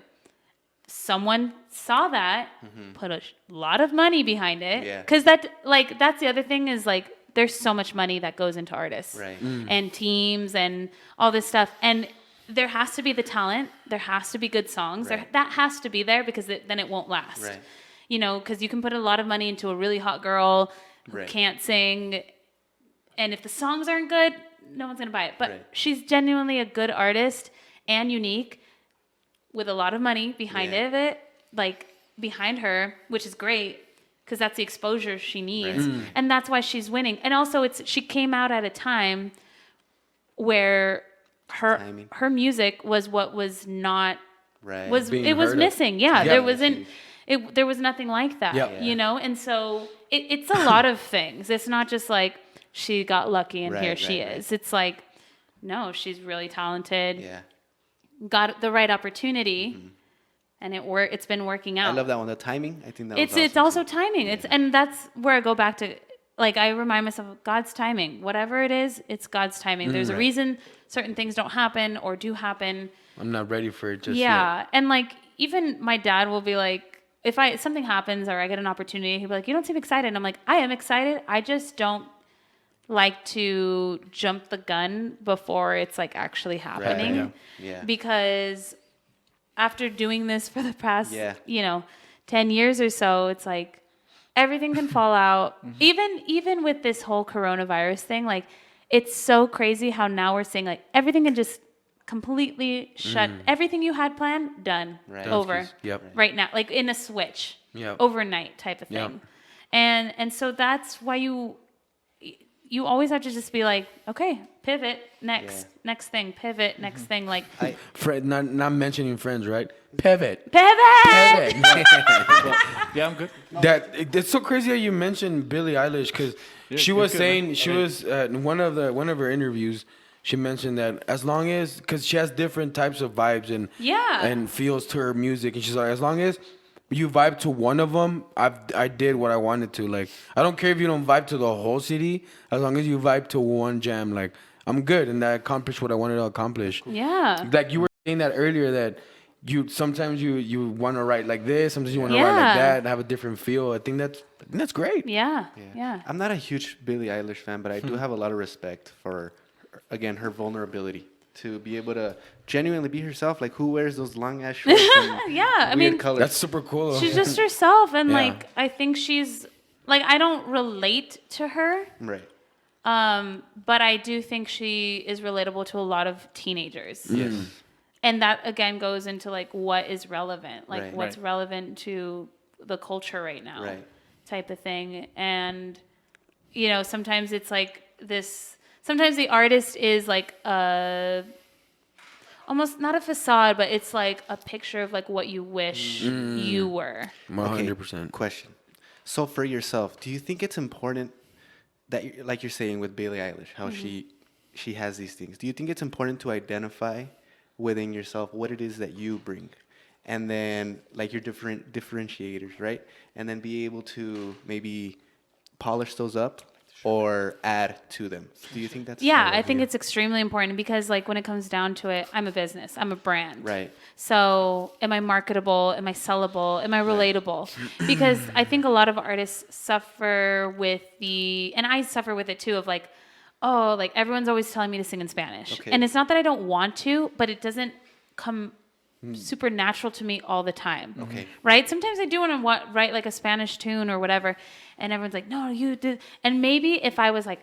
Someone saw that, put a lot of money behind it. Yeah. Because that's the other thing is like there's so much money that goes into artists Right. and teams and all this stuff. And there has to be the talent. There has to be good songs. Right. That has to be there because then it won't last. Right. You know, because you can put a lot of money into a really hot girl who Right. can't sing. And if the songs aren't good, no one's going to buy it. But Right. she's genuinely a good artist and unique with a lot of money behind it, like behind her, which is great because that's the exposure she needs. Right. And that's why she's winning. And also she came out at a time where Timing. her music was what was not Right. Being it was heard of. missing. Yeah, Yeah. there wasn't there was nothing like that. Yeah. You know, and so it's a lot of things. It's not just like she got lucky and Right, here she right, right. is. It's like, no, she's really talented. Yeah. Got the right opportunity, and it's been working out. I love that one. The timing. I think that It's was it's awesome also too. timing. And that's where I go back to, like, I remind myself of God's timing. Whatever it is, it's God's timing. There's a Right. reason certain things don't happen or do happen. I'm not ready for it just yet. And like even my dad will be like, if something happens or I get an opportunity, he'll be like, "You don't seem excited." And I'm like, "I am excited. I just don't like to jump the gun before it's like actually happening." yeah. Yeah. Because after doing this for the past, Yeah. 10 years or so, it's like everything can fall out. Even with this whole coronavirus thing, like it's so crazy how now we're seeing like everything can just completely shut. Everything you had planned, done, Right. over. Yep. Right now, like in a switch, Yep. overnight type of Yep. thing. And so that's why you always have to just be like, okay, pivot, next thing, pivot, next thing, like Not mentioning friends, right? Pivot. pivot. Yeah, I'm good. It's so crazy how you mentioned Billie Eilish because she was good, saying man. she was in one of her interviews. She mentioned that as long as because she has different types of vibes and feels to her music, and she's like, as long as you vibe to one of them, I did what I wanted to. Like I don't care if you don't vibe to the whole CD, as long as you vibe to one jam, like I'm good, and I accomplished what I wanted to accomplish. Yeah. Like you were saying that earlier that. Sometimes you want to write like this, sometimes you want to write like that, and have a different feel. I think that's great. Yeah. I'm not a huge Billie Eilish fan, but I do have a lot of respect for, again, her vulnerability to be able to genuinely be herself. Like, who wears those long ass shorts and Yeah, I weird mean, colors? That's super cool. Though. she's just herself, and Yeah. like I think she's like I don't relate to her, right. but I do think she is relatable to a lot of teenagers. Yes. And that again goes into like what is relevant, like Right. what's relevant to the culture right now, Right. type of thing. And sometimes it's like this. Sometimes the artist is like almost not a facade, but it's like a picture of like what you wish you were. 100%. Question. So for yourself, do you think it's important that, like you're saying with Billie Eilish, how she has these things? Do you think it's important to identify within yourself what it is that you bring, and then like your different differentiators, right? And then be able to maybe polish those up or add to them. Do you think that's I think it's extremely important because like when it comes down to it, I'm a business, I'm a brand. right? So am I marketable? Am I sellable? Am I relatable? Because I think a lot of artists suffer with and I suffer with it too, of like, oh, like everyone's always telling me to sing in Spanish. Okay. And it's not that I don't want to, but it doesn't come super natural to me all the time. Okay. Right? Sometimes I do want to write like a Spanish tune or whatever. And everyone's like, no, you did. And maybe if I was like,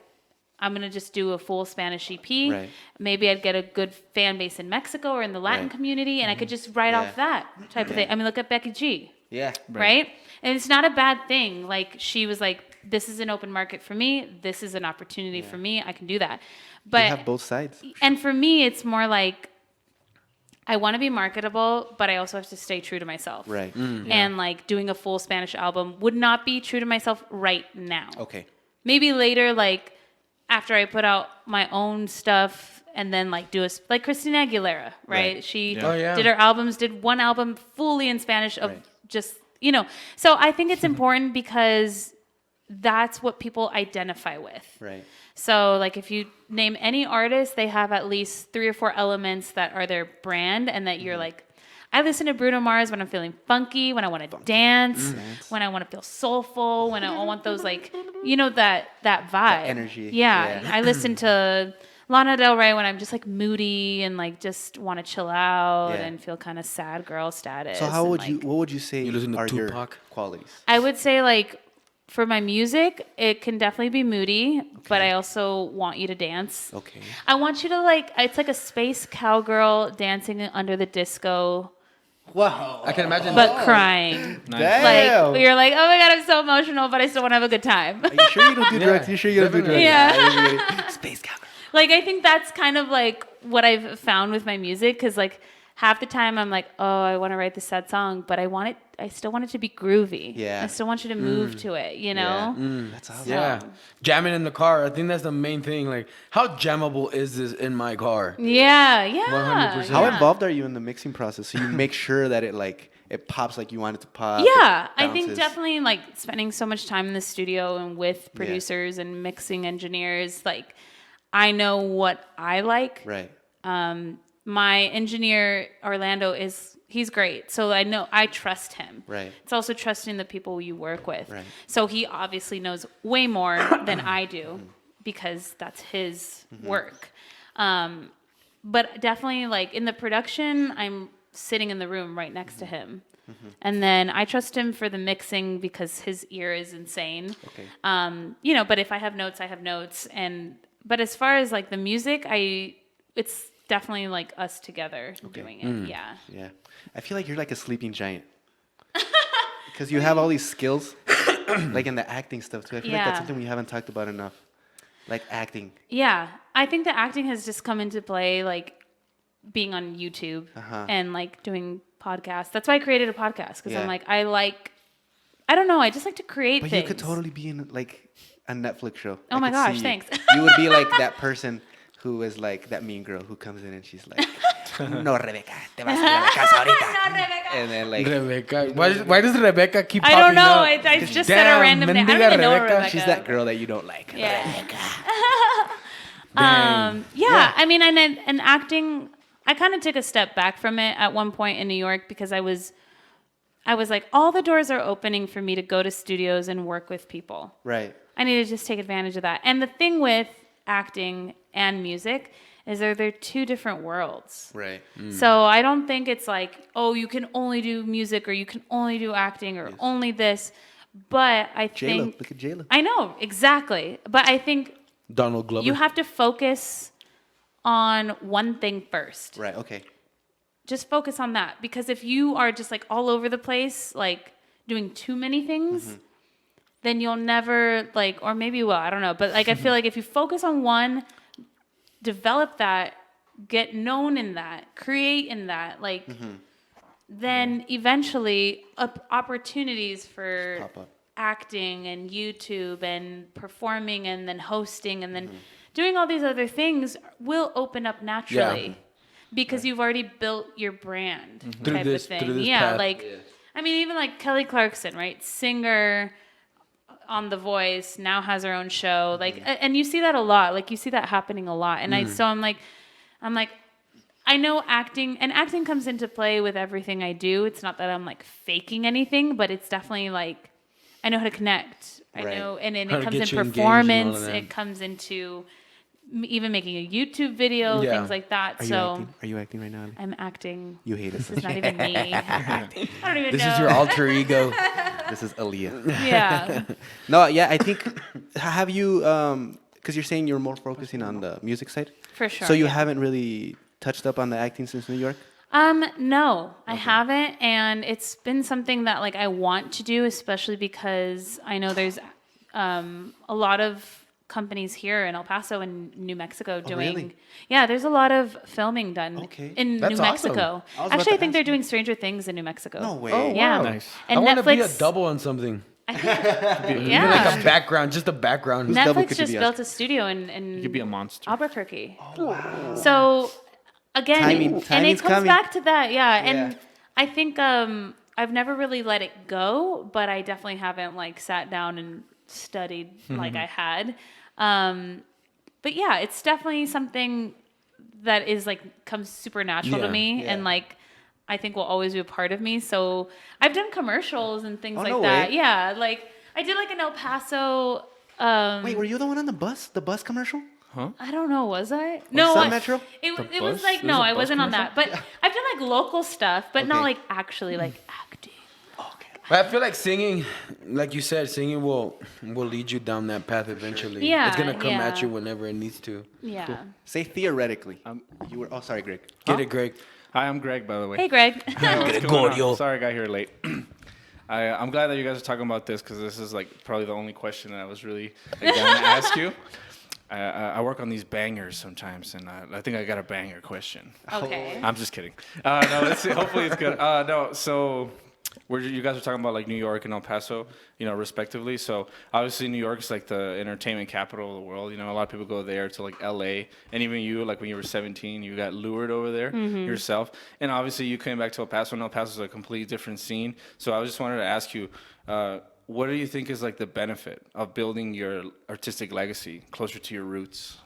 I'm going to just do a full Spanish EP, Right. maybe I'd get a good fan base in Mexico or in the Latin Right. community, and I could just write off that type of thing. I mean, look at Becky G. Yeah. Right. And it's not a bad thing. Like she was like, this is an open market for me. This is an opportunity for me. I can do that. But You have both sides. and for me, it's more like I want to be marketable, but I also have to stay true to myself. Right. And like doing a full Spanish album would not be true to myself right now. Okay. Maybe later, like after I put out my own stuff and then like do like Christina Aguilera, right? Right. She Oh, yeah. did one album fully in Spanish of just, So I think it's important because that's what people identify with. Right. So like if you name any artist, they have at least 3 or 4 elements that are their brand and that you're like, I listen to Bruno Mars when I'm feeling funky, when I want to dance, when I want to feel soulful, when I want those like, you know, that vibe. That energy. Yeah. I listen to Lana Del Rey when I'm just like moody and like just want to chill out and feel kind of sad girl status. So what would you say You listen to are your Tupac? qualities? I would say like for my music, it can definitely be moody, but I also want you to dance. Okay. I want you to like, it's like a space cowgirl dancing under the disco, Wow. I can imagine. but crying. Damn. Like, you're like, oh my God, I'm so emotional, but I still want to have a good time. Are you sure you don't do drugs? You sure you don't do drugs? Yeah. Space cowgirl. Like, I think that's kind of like what I've found with my music, because like half the time I'm like, oh, I want to write this sad song, but I still want it to be groovy. Yeah. I still want you to move to it, you know? Yeah. That's awesome. Yeah, jamming in the car. I think that's the main thing. Like, how jammable is this in my car? Yeah, 100%. How yeah. involved are you in the mixing process? So you make sure that it pops like you want it to pop. Yeah, it I think bounces. definitely like spending so much time in the studio and with producers and mixing engineers, like I know what I like. Right. My engineer Orlando he's great, so I trust him. Right. It's also trusting the people you work with. Right. So he obviously knows way more than I do because that's his work. But definitely like in the production, I'm sitting in the room right next to him. And then I trust him for the mixing because his ear is insane. Okay. You know, but if I have notes, I have notes. But as far as like the music, it's definitely like us together doing it. Yeah. Yeah. I feel like you're like a sleeping giant. Because you have all these skills, like in the acting stuff too. I feel like that's something we haven't talked about enough. Like acting. Yeah. I think the acting has just come into play, like being on YouTube and like doing podcasts. That's why I created a podcast, because I'm like, I don't know, I just like to create But things. you could totally be in like a Netflix show. Oh I my could gosh, see you. thanks. You would be like that person who is like that mean girl who comes in and she's like, no, Rebecca, te vas a ir a la casa ahorita. No, Rebecca. And then like, Rebecca. Why does Rebecca keep I popping don't know. up? I just said a random name. I don't even know Rebecca. she's that girl that you don't like. Yeah. Damn. Yeah. I mean, and acting, I kind of took a step back from it at one point in New York because I was like, all the doors are opening for me to go to studios and work with people. Right. I need to just take advantage of that. And the thing with acting and music is they're two different worlds. Right. So I don't think it's like, oh, you can only do music or you can only do acting or only this. But I J-Lo. think... Look at J-Lo. I know, exactly. But I think Donald Glover. you have to focus on one thing first. Right. Okay. Just focus on that. Because if you are just like all over the place, like doing too many things, then you'll never like, or maybe you will, I don't know. But like, I feel like if you focus on one, develop that, get known in that, create in that, like, then eventually opportunities for Pop up. acting and YouTube and performing and then hosting and then doing all these other things will open up naturally. Yeah. Because you've already built your brand Through type this- of thing. through this Yeah, path. like, I mean, even like Kelly Clarkson, right? Singer on The Voice, now has her own show. Like, and you see that a lot. Like, you see that happening a lot. And I'm like, I know acting, and acting comes into play with everything I do. It's not that I'm like faking anything, but it's definitely like, I know how to connect. I Right. know, and How it to comes in get you engaged and all performance. of that. It comes into even making a YouTube video, Yeah. things like that. Are you So acting? Are you acting right now? Ali? I'm acting. You hate us. This is not even me. I don't even This know. is your alter ego. This is Aaliyah. Yeah. No, yeah, I think, have you, because you're saying you're more focusing on the music side? For sure. So you yeah. haven't really touched up on the acting since New York? No, I haven't, and it's been something that like I want to do, especially because I know there's a lot of companies here in El Paso and New Mexico doing. really? Yeah, there's a lot of filming done Okay. in That's New awesome. Mexico. I was about Actually, I to think ask they're you. doing Stranger Things in New Mexico. No way. Oh, Yeah. wow. Nice. And I want to be a Netflix- double on something. I think, Even like yeah. a background, just a background. double Netflix could you just be, built a studio in You could be a monster. Albuquerque. Oh, wow. So again, and it Timing's comes coming. back to that, yeah. And Yeah. I think I've never really let it go, but I definitely haven't like sat down and studied like I had. But yeah, it's definitely something that is like comes super natural Yeah, to me, yeah. and like I think will always be a part of me. So I've done commercials and things like no that. way. Yeah, like I did like an El Paso. Wait, were you the one on the bus? The bus commercial? I don't know. Was I? No, Sun Metro? It The was bus? like There's no, a I bus wasn't on that. But I've done like local stuff, but not Okay. like actually like acting. But I feel like singing, like you said, singing will lead you down that path eventually. Yeah, It's gonna come at yeah. you whenever it needs to. Yeah. Say theoretically. You were. Oh, sorry, Greg. Get it, Greg. Hi, I'm Greg, by the way. Hey, Greg. What's going on? Sorry I got here late. I'm glad that you guys are talking about this because this is like probably the only question that I was really going to ask you. I work on these bangers sometimes, and I think I got a banger question. Okay. I'm just kidding. No, let's see. Hopefully it's good. No, so you guys are talking about like New York and El Paso, respectively. So obviously New York is like the entertainment capital of the world. A lot of people go there to like LA, and even you, like when you were 17, you got lured over there yourself. And obviously you came back to El Paso, and El Paso is a completely different scene. So I just wanted to ask you, what do you think is like the benefit of building your artistic legacy closer to your roots?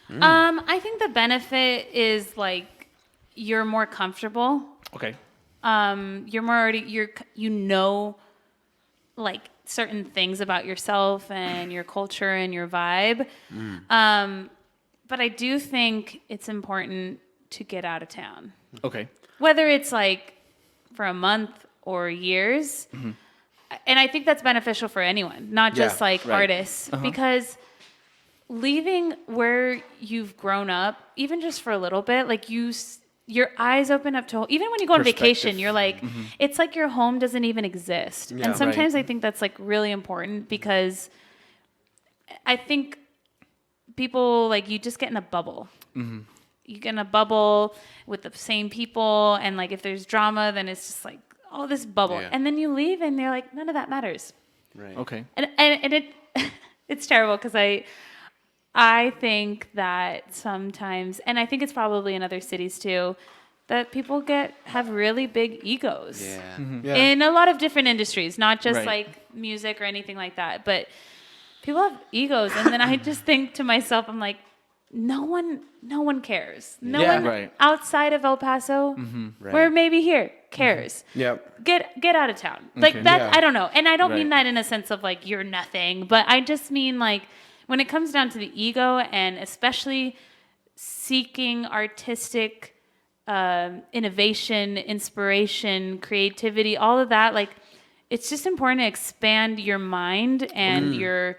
I think the benefit is like you're more comfortable. Okay. You're more already like certain things about yourself and your culture and your vibe. But I do think it's important to get out of town. Okay. Whether it's like for a month or years. And I think that's beneficial for anyone, not just like artists, because leaving where you've grown up, even just for a little bit, like your eyes open up to, even when you go on vacation, you're like, it's like your home doesn't even exist. Yeah, and sometimes I think that's like really important because I think people like you just get in a bubble. You get in a bubble with the same people. And like, if there's drama, then it's just like all this bubble. Yeah. And then you leave and they're like, none of that matters. Right. Okay. And it it's terrible because I think that sometimes, and I think it's probably in other cities too, that people have really big egos. Yeah. In a lot of different industries, not just Right. like music or anything like that, but people have egos, and then I just think to myself, I'm like, no one cares. No Yeah. one Right. outside of El Paso, Right. or maybe here, cares. Yep. Get out of town. Like Okay. that, Yeah. I don't know. And I don't mean Right. that in a sense of like you're nothing, but I just mean like when it comes down to the ego, and especially seeking artistic innovation, inspiration, creativity, all of that, like it's just important to expand your mind and your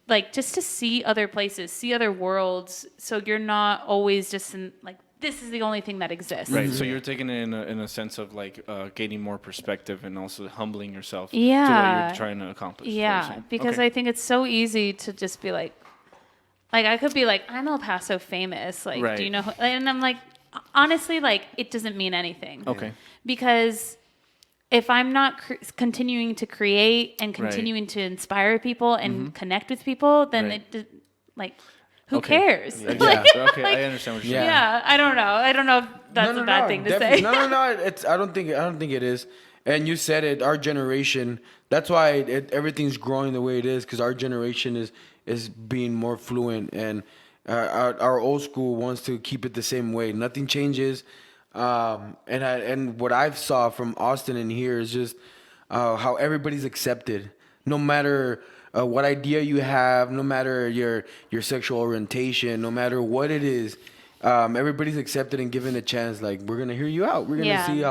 like just to see other places, see other worlds, so you're not always just in like this is the only thing that exists. Right. So you're taking it in a sense of like gaining more perspective and also humbling yourself to what Yeah. you're trying to accomplish. Yeah, because I think it's so easy to just be like I could be like, I'm El Paso famous. Like, Right. do you know? And I'm like, honestly, like, it doesn't mean anything. Okay. Because if I'm not continuing to create and continuing to inspire people and connect with people, then Right. who Okay. cares? Yeah. Okay, I understand what you're saying. Yeah, I don't know. I don't know if that's a bad thing to definitely. say. No. I don't think it is. And you said it. Our generation. That's why everything's growing the way it is, because our generation is being more fluent, and our old school wants to keep it the same way. Nothing changes. And what I've saw from Austin and here is just how everybody's accepted, no matter what idea you have, no matter your sexual orientation, no matter what it is. Everybody's accepted and given a chance. Like, we're gonna hear you out. We're gonna see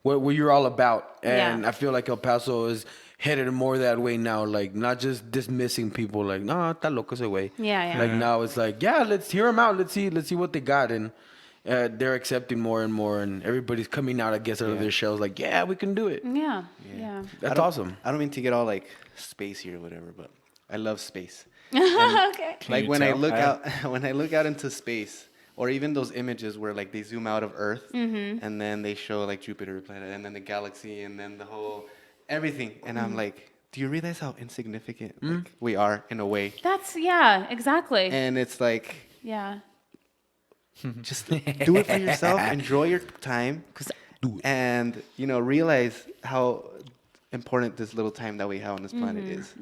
what you're all about. And I feel like El Paso is headed more that way now. Like, not just dismissing people. Like, no, está loco ese way. Yeah. Like, now it's like, yeah, let's hear them out. Let's see what they got. And they're accepting more and more, and everybody's coming out, I guess, out of their shells. Like, yeah, we can do it. Yeah. That's awesome. I don't mean to get all like spacey or whatever, but I love space. Okay. Like you when I tell? look out, when I look out into space, or even those images where like they zoom out of Earth and then they show like Jupiter planet and then the galaxy and then the whole everything, and I'm like, do you realize how insignificant like, we are in a way? That's exactly. And it's like, Yeah. just do it for yourself, enjoy your time, and realize how important this little time that we have on this planet is.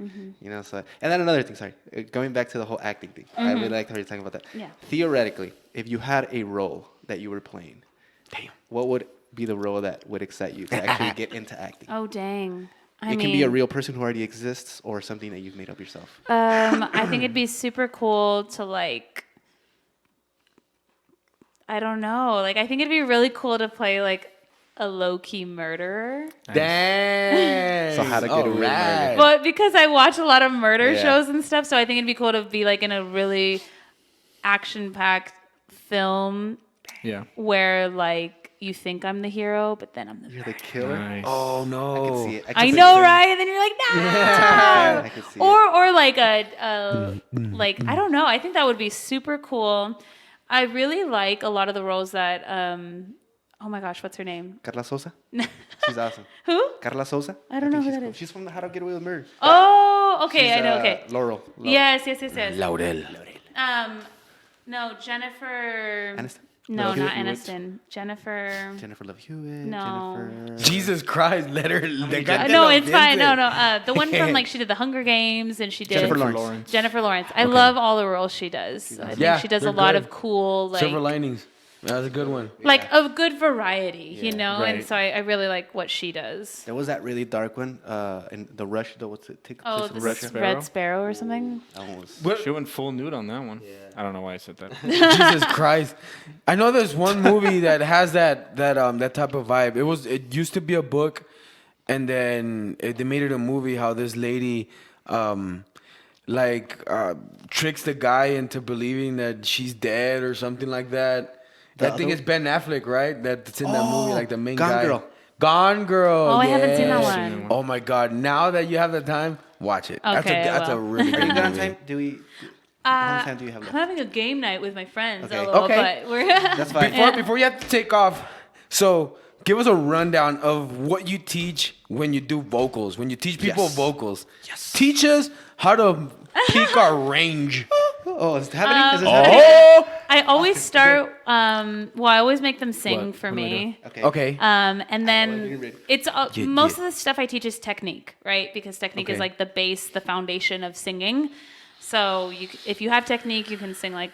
So, and then another thing, sorry, going back to the whole acting thing, I really like how you're talking about that. Yeah. Theoretically, if you had a role that you were playing, what would be the role that would excite you to actually get into acting? Oh dang. It can be a real person who already exists or something that you've made up yourself. I think it'd be super cool to like. I don't know. Like, I think it'd be really cool to play like a low-key murderer. Dang. So how to get away with murder. But because I watch a lot of murder Yeah. shows and stuff, so I think it'd be cool to be like in a really action-packed film Yeah. where like you think I'm the hero, but then I'm the You're the bad. killer. Nice. Oh I can no. see it. I can know, see it. right? And then you're like, no. I can see it. Or like like I don't know. I think that would be super cool. I really like a lot of the roles that oh my gosh, what's her name? Carla Sosa? She's awesome. Who? Carla Sosa? I don't know who she's that cool. is. She's from the How to Get Away with Murder. Oh, okay, She's, I know. Okay. Laurel. Yes. Laurel. No, Jennifer. Aniston? No, Love not Hewitt. Aniston. Jennifer. Jennifer Love Hewitt. No. Jennifer. Jesus Christ, let her. No, it's fine. No. The one from like she did the Hunger Games and she did Jennifer Lawrence. Jennifer Lawrence. I love all the roles she does. I think Yeah, she does a they're lot good. of cool like Silver linings. That's a good one. like a good variety, you know. right. And so I really like what she does. There was that really dark one in The Rush, though. What's it? Take Oh, place in this Russia. is Red Sparrow or something. That one was. She went full nude on that one. I don't know why I said that. Jesus Christ. I know there's one movie that has that type of vibe. It used to be a book, and then they made it a movie. How this lady, tricks the guy into believing that she's dead or something like that. I think it's Ben Affleck, right? That's in that movie, like the main Gone guy. Girl. Gone Girl. Oh, I haven't seen that yes. one. Oh my God! Now that you have the time, watch it. Okay, that's a well. really Are you good good on movie. time? How much time do you have I'm left? having a game night with my friends. Okay. LOL, Okay. but we're That's fine. Before you have to take off, so give us a rundown of what you teach when you do vocals. When you teach people Yes. vocals, teach us how to peak our range. Oh, is it happening? Is this happening? I always start. I always make them sing What? for What am I me. Okay. And you're then ready. it's Yeah, most yeah. of the stuff I teach is technique, right? Because technique is Okay. like the base, the foundation of singing. So if you have technique, you can sing like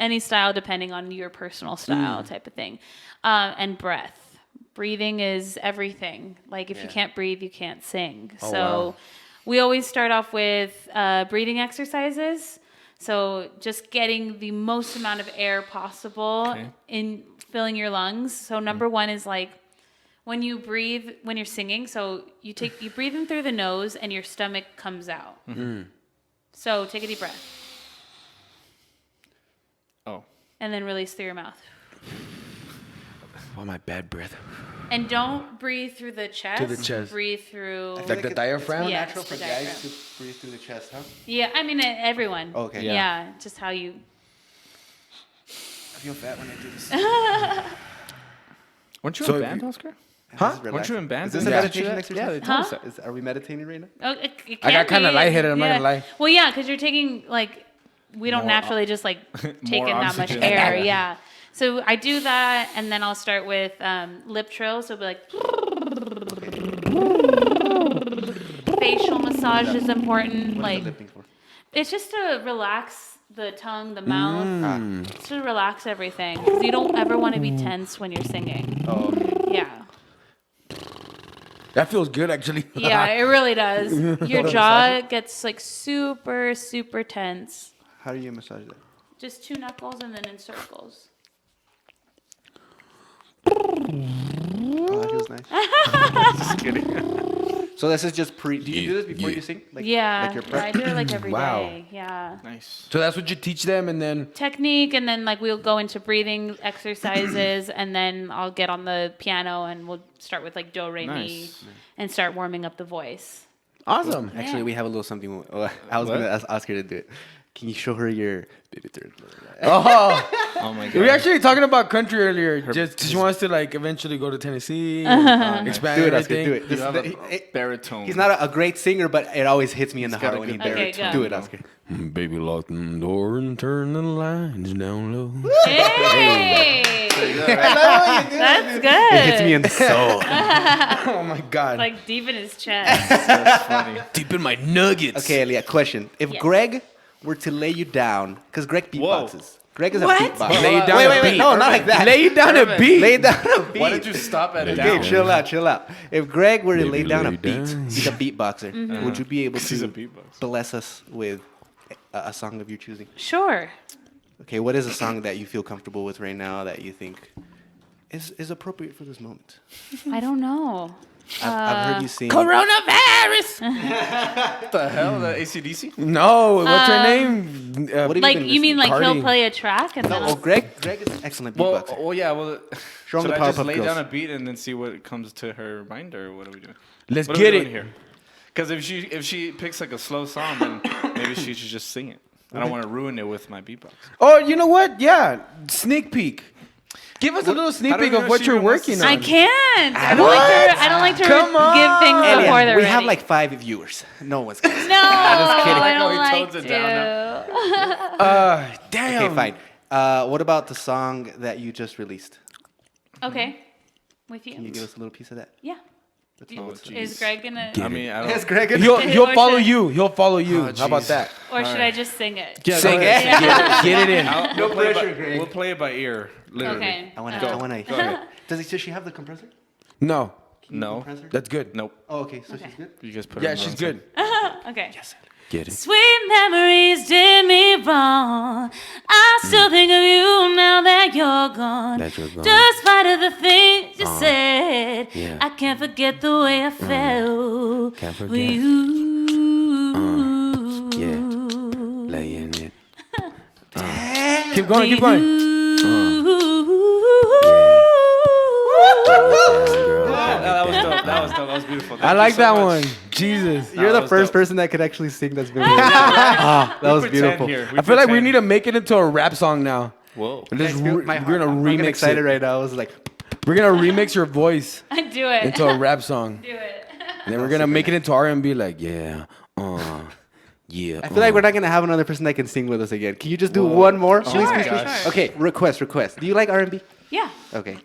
any style depending on your personal style type of thing. And breath. Breathing is everything. Like if you can't breathe, you can't sing. So wow. we always start off with breathing exercises. So just getting the most amount of air possible in filling your lungs. So number one is like when you breathe, when you're singing, so you breathe in through the nose and your stomach comes out. So take a deep breath Oh. and then release through your mouth. Oh, my bad breath. And don't breathe through the chest. chest. Breathe through. Like the diaphragm? It's Yeah, natural it's for the guys diaphragm. to breathe through the chest, huh? Yeah, I mean everyone. Okay. Yeah, just how you. I feel fat when I do this. Weren't you So in if band, you- Oscar? Huh? Weren't you in band? Is this a Didn't they meditation teach you that? exercise? Yeah, they told us Huh? that. Are we meditating right now? Oh, it I got can kinda be. lightheaded, I'm not gonna lie. Well, yeah, because you're taking like we don't More naturally just like take in that much oxygen. air. Yeah. So I do that, and then I'll start with lip trill. So it'll be like facial massage is important. What Like is the lipping for? it's just to relax the tongue, the mouth, just to relax everything. 'Cause you don't ever want to be tense when you're singing. Oh, okay. Yeah. That feels good, actually. Yeah, it really does. Your jaw gets like super, super tense. How do you massage that? Just two knuckles and then in circles. Oh, that feels nice. Just kidding. So this is just do you do this before you sing? Like, Yeah, Like your I prep? do it like every day. Wow. Yeah. Nice. So that's what you teach them, and then Technique, and then like we'll go into breathing exercises, and then I'll get on the piano and we'll start with like do, re, mi, Nice. and start warming up the voice. awesome. Actually, Yeah. we have a little something. I was What? going to ask Oscar to do it. Can you show her your baby third? Oh, Oh my god. we were actually talking about country earlier. Just she wants to like eventually go to Tennessee, and expand Do it, Oscar. everything. Do it. You This, have a it- baritone. he's not a great singer, but it always hits me in the got heart a when he good Okay, baritone. go. Do it, Oscar. Baby, lock the door and turn the lines down low. Hey, that's good. It hits me in the soul. Oh my God! like deep in his chest. That's funny. deep in my nuggets. Okay, Elia, question. If Yes. Greg were to lay you down, because Greg beatboxes. Greg is What? a beatboxer. Lay down a beat. No, not like that. Lay down a beat. Lay down a beat. Why did you stop at Okay, down? chill out. If Greg were to Maybe lay down a lay beat, down. he's a beatboxer. Would you be able He's a to beatboxer. bless us with a song of your choosing? Sure. Okay, what is a song that you feel comfortable with right now that you think is appropriate for this moment? I don't know. I've heard you sing. Coronavirus. What the hell? The ACDC? No, what's her name? What have Like been you mean listening? like Cardi. he'll play a track and No, then well, Greg is an excellent beatboxer. Well, yeah. Well, Show 'em should the I just Powerpuff lay Girls. down a beat and then see what comes to her mind, or what are we doing? Let's What get are we it. doing here? Because if she picks like a slow song, then maybe she should just sing it. I don't want to ruin it with my beatbox. Oh, you know what? Yeah, sneak peek. Give us a little sneak I don't peek even of know what she you're even wants to working I on. can't. I don't What? like to Come on. give things Elia, before they're we ready. have like 5 viewers. No one's gonna say. no, kidding. I Like how don't he like tones it down to. Damn. Okay, fine. What about the song that you just released? Okay, with Can you you. give us a little piece of that? Yeah. Let's what's it? Is Greg gonna, I mean, I Yes, don't. Greg. He'll Or follow should- you. He'll follow you. Oh, How about jeez. that? or should I just sing it? Sing it. Yeah. Get it in. No We'll play it pressure, by- Greg. We'll play it by ear, literally. Okay. I wanna. Go. I wanna. Go ahead. Does she have the compressor? No, No. Compressor? that's good. Nope. Oh, okay. So she's good. You just put Yeah, it she's on. good. Okay. Get it. Sweet memories did me wrong. I still think of you now that you're gone. That you're gone. Despite of the things you said, yeah. I can't forget the way I felt Can't with forget. you. Yeah. Laying it. Keep going. Keep going. That was dope. That was dope. That was beautiful. Thank I you like so that much. one. Jesus. You're that the was first dope. person that could actually sing that's been. That was Pretend beautiful. here. I feel like we need to make it into a rap song now. Whoa. Just My we're gonna I'm fucking remix excited it. right now. I was like, We're gonna remix your voice Do it. into a rap song, Do it. and then we're gonna make it into R&B. Like yeah, yeah. I feel like we're not gonna have another person that can sing with us again. Can you just do one more? Sure, Please, sure. Okay, request. Do you like R&B? Yeah. Okay.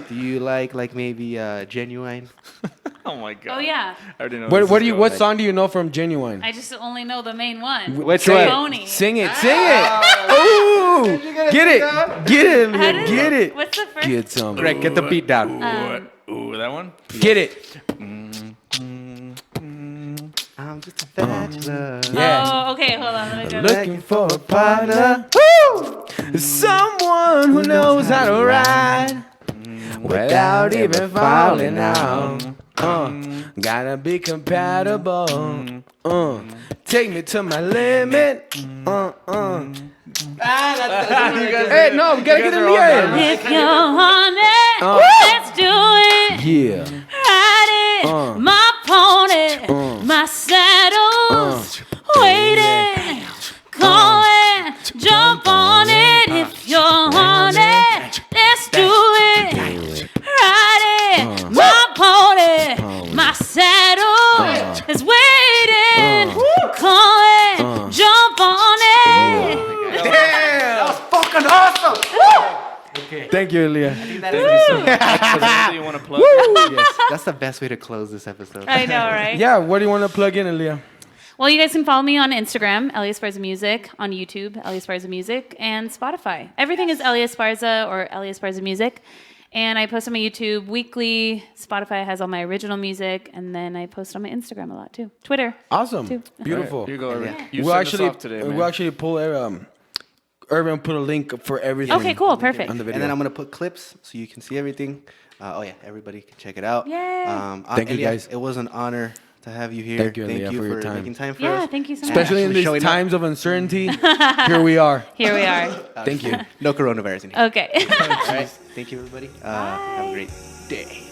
Do you like maybe Genuine? Oh my god. Oh yeah. I already know. What do you? What song do you know from Genuine? I just only know the main one. Which Say one? it. Pony. Sing it. Sing it. Ooh, get it. Get it. How did Get it. What's the first? Get some. Greg, get the beat down. Ooh, that one? Get it. I'm just a bachelor. Yeah. Oh, okay. Hold on. Let me go. Looking for a partner. Someone who knows how to ride without even falling out. Gotta be compatible. Take me to my limit. Hey, no, we gotta get in the end. If you're on it, let's do it. Yeah. Ride it, my pony, my saddle's waiting. Call it, jump on it. If you're on it, let's do it. Ride it, my pony, my saddle is waiting. Call it, jump on it. Fucking awesome. Thank you, Elia. Thank you so much. Anything you want to plug? Yes, that's the best way to close this episode. I know, right? Yeah, what do you want to plug in, Elia? Well, you guys can follow me on Instagram, Elia Esparza Music, on YouTube, Elia Esparza Music, and Spotify. Everything is Elia Esparza or Elia Esparza Music. And I post on my YouTube weekly. Spotify has all my original music. And then I post on my Instagram a lot, too. Twitter. Awesome. Too. Beautiful. Here you go, Irvin. Yeah. You We'll send us actually off today, man. we'll actually pull Irvin put a link for everything. Okay, cool. Perfect. On the video. And then I'm gonna put clips so you can see everything. Oh yeah, everybody can check it out. Yay. Thank you, Elia, guys. It was an honor to have you here. Thank you, Elia, for your time. making time for Yeah, us. thank you so much. Especially in Actually these showing up. times of uncertainty, here we are. Here we are. Thank you. No coronavirus in here. Okay. All right. Thank you, everybody. Have a great day.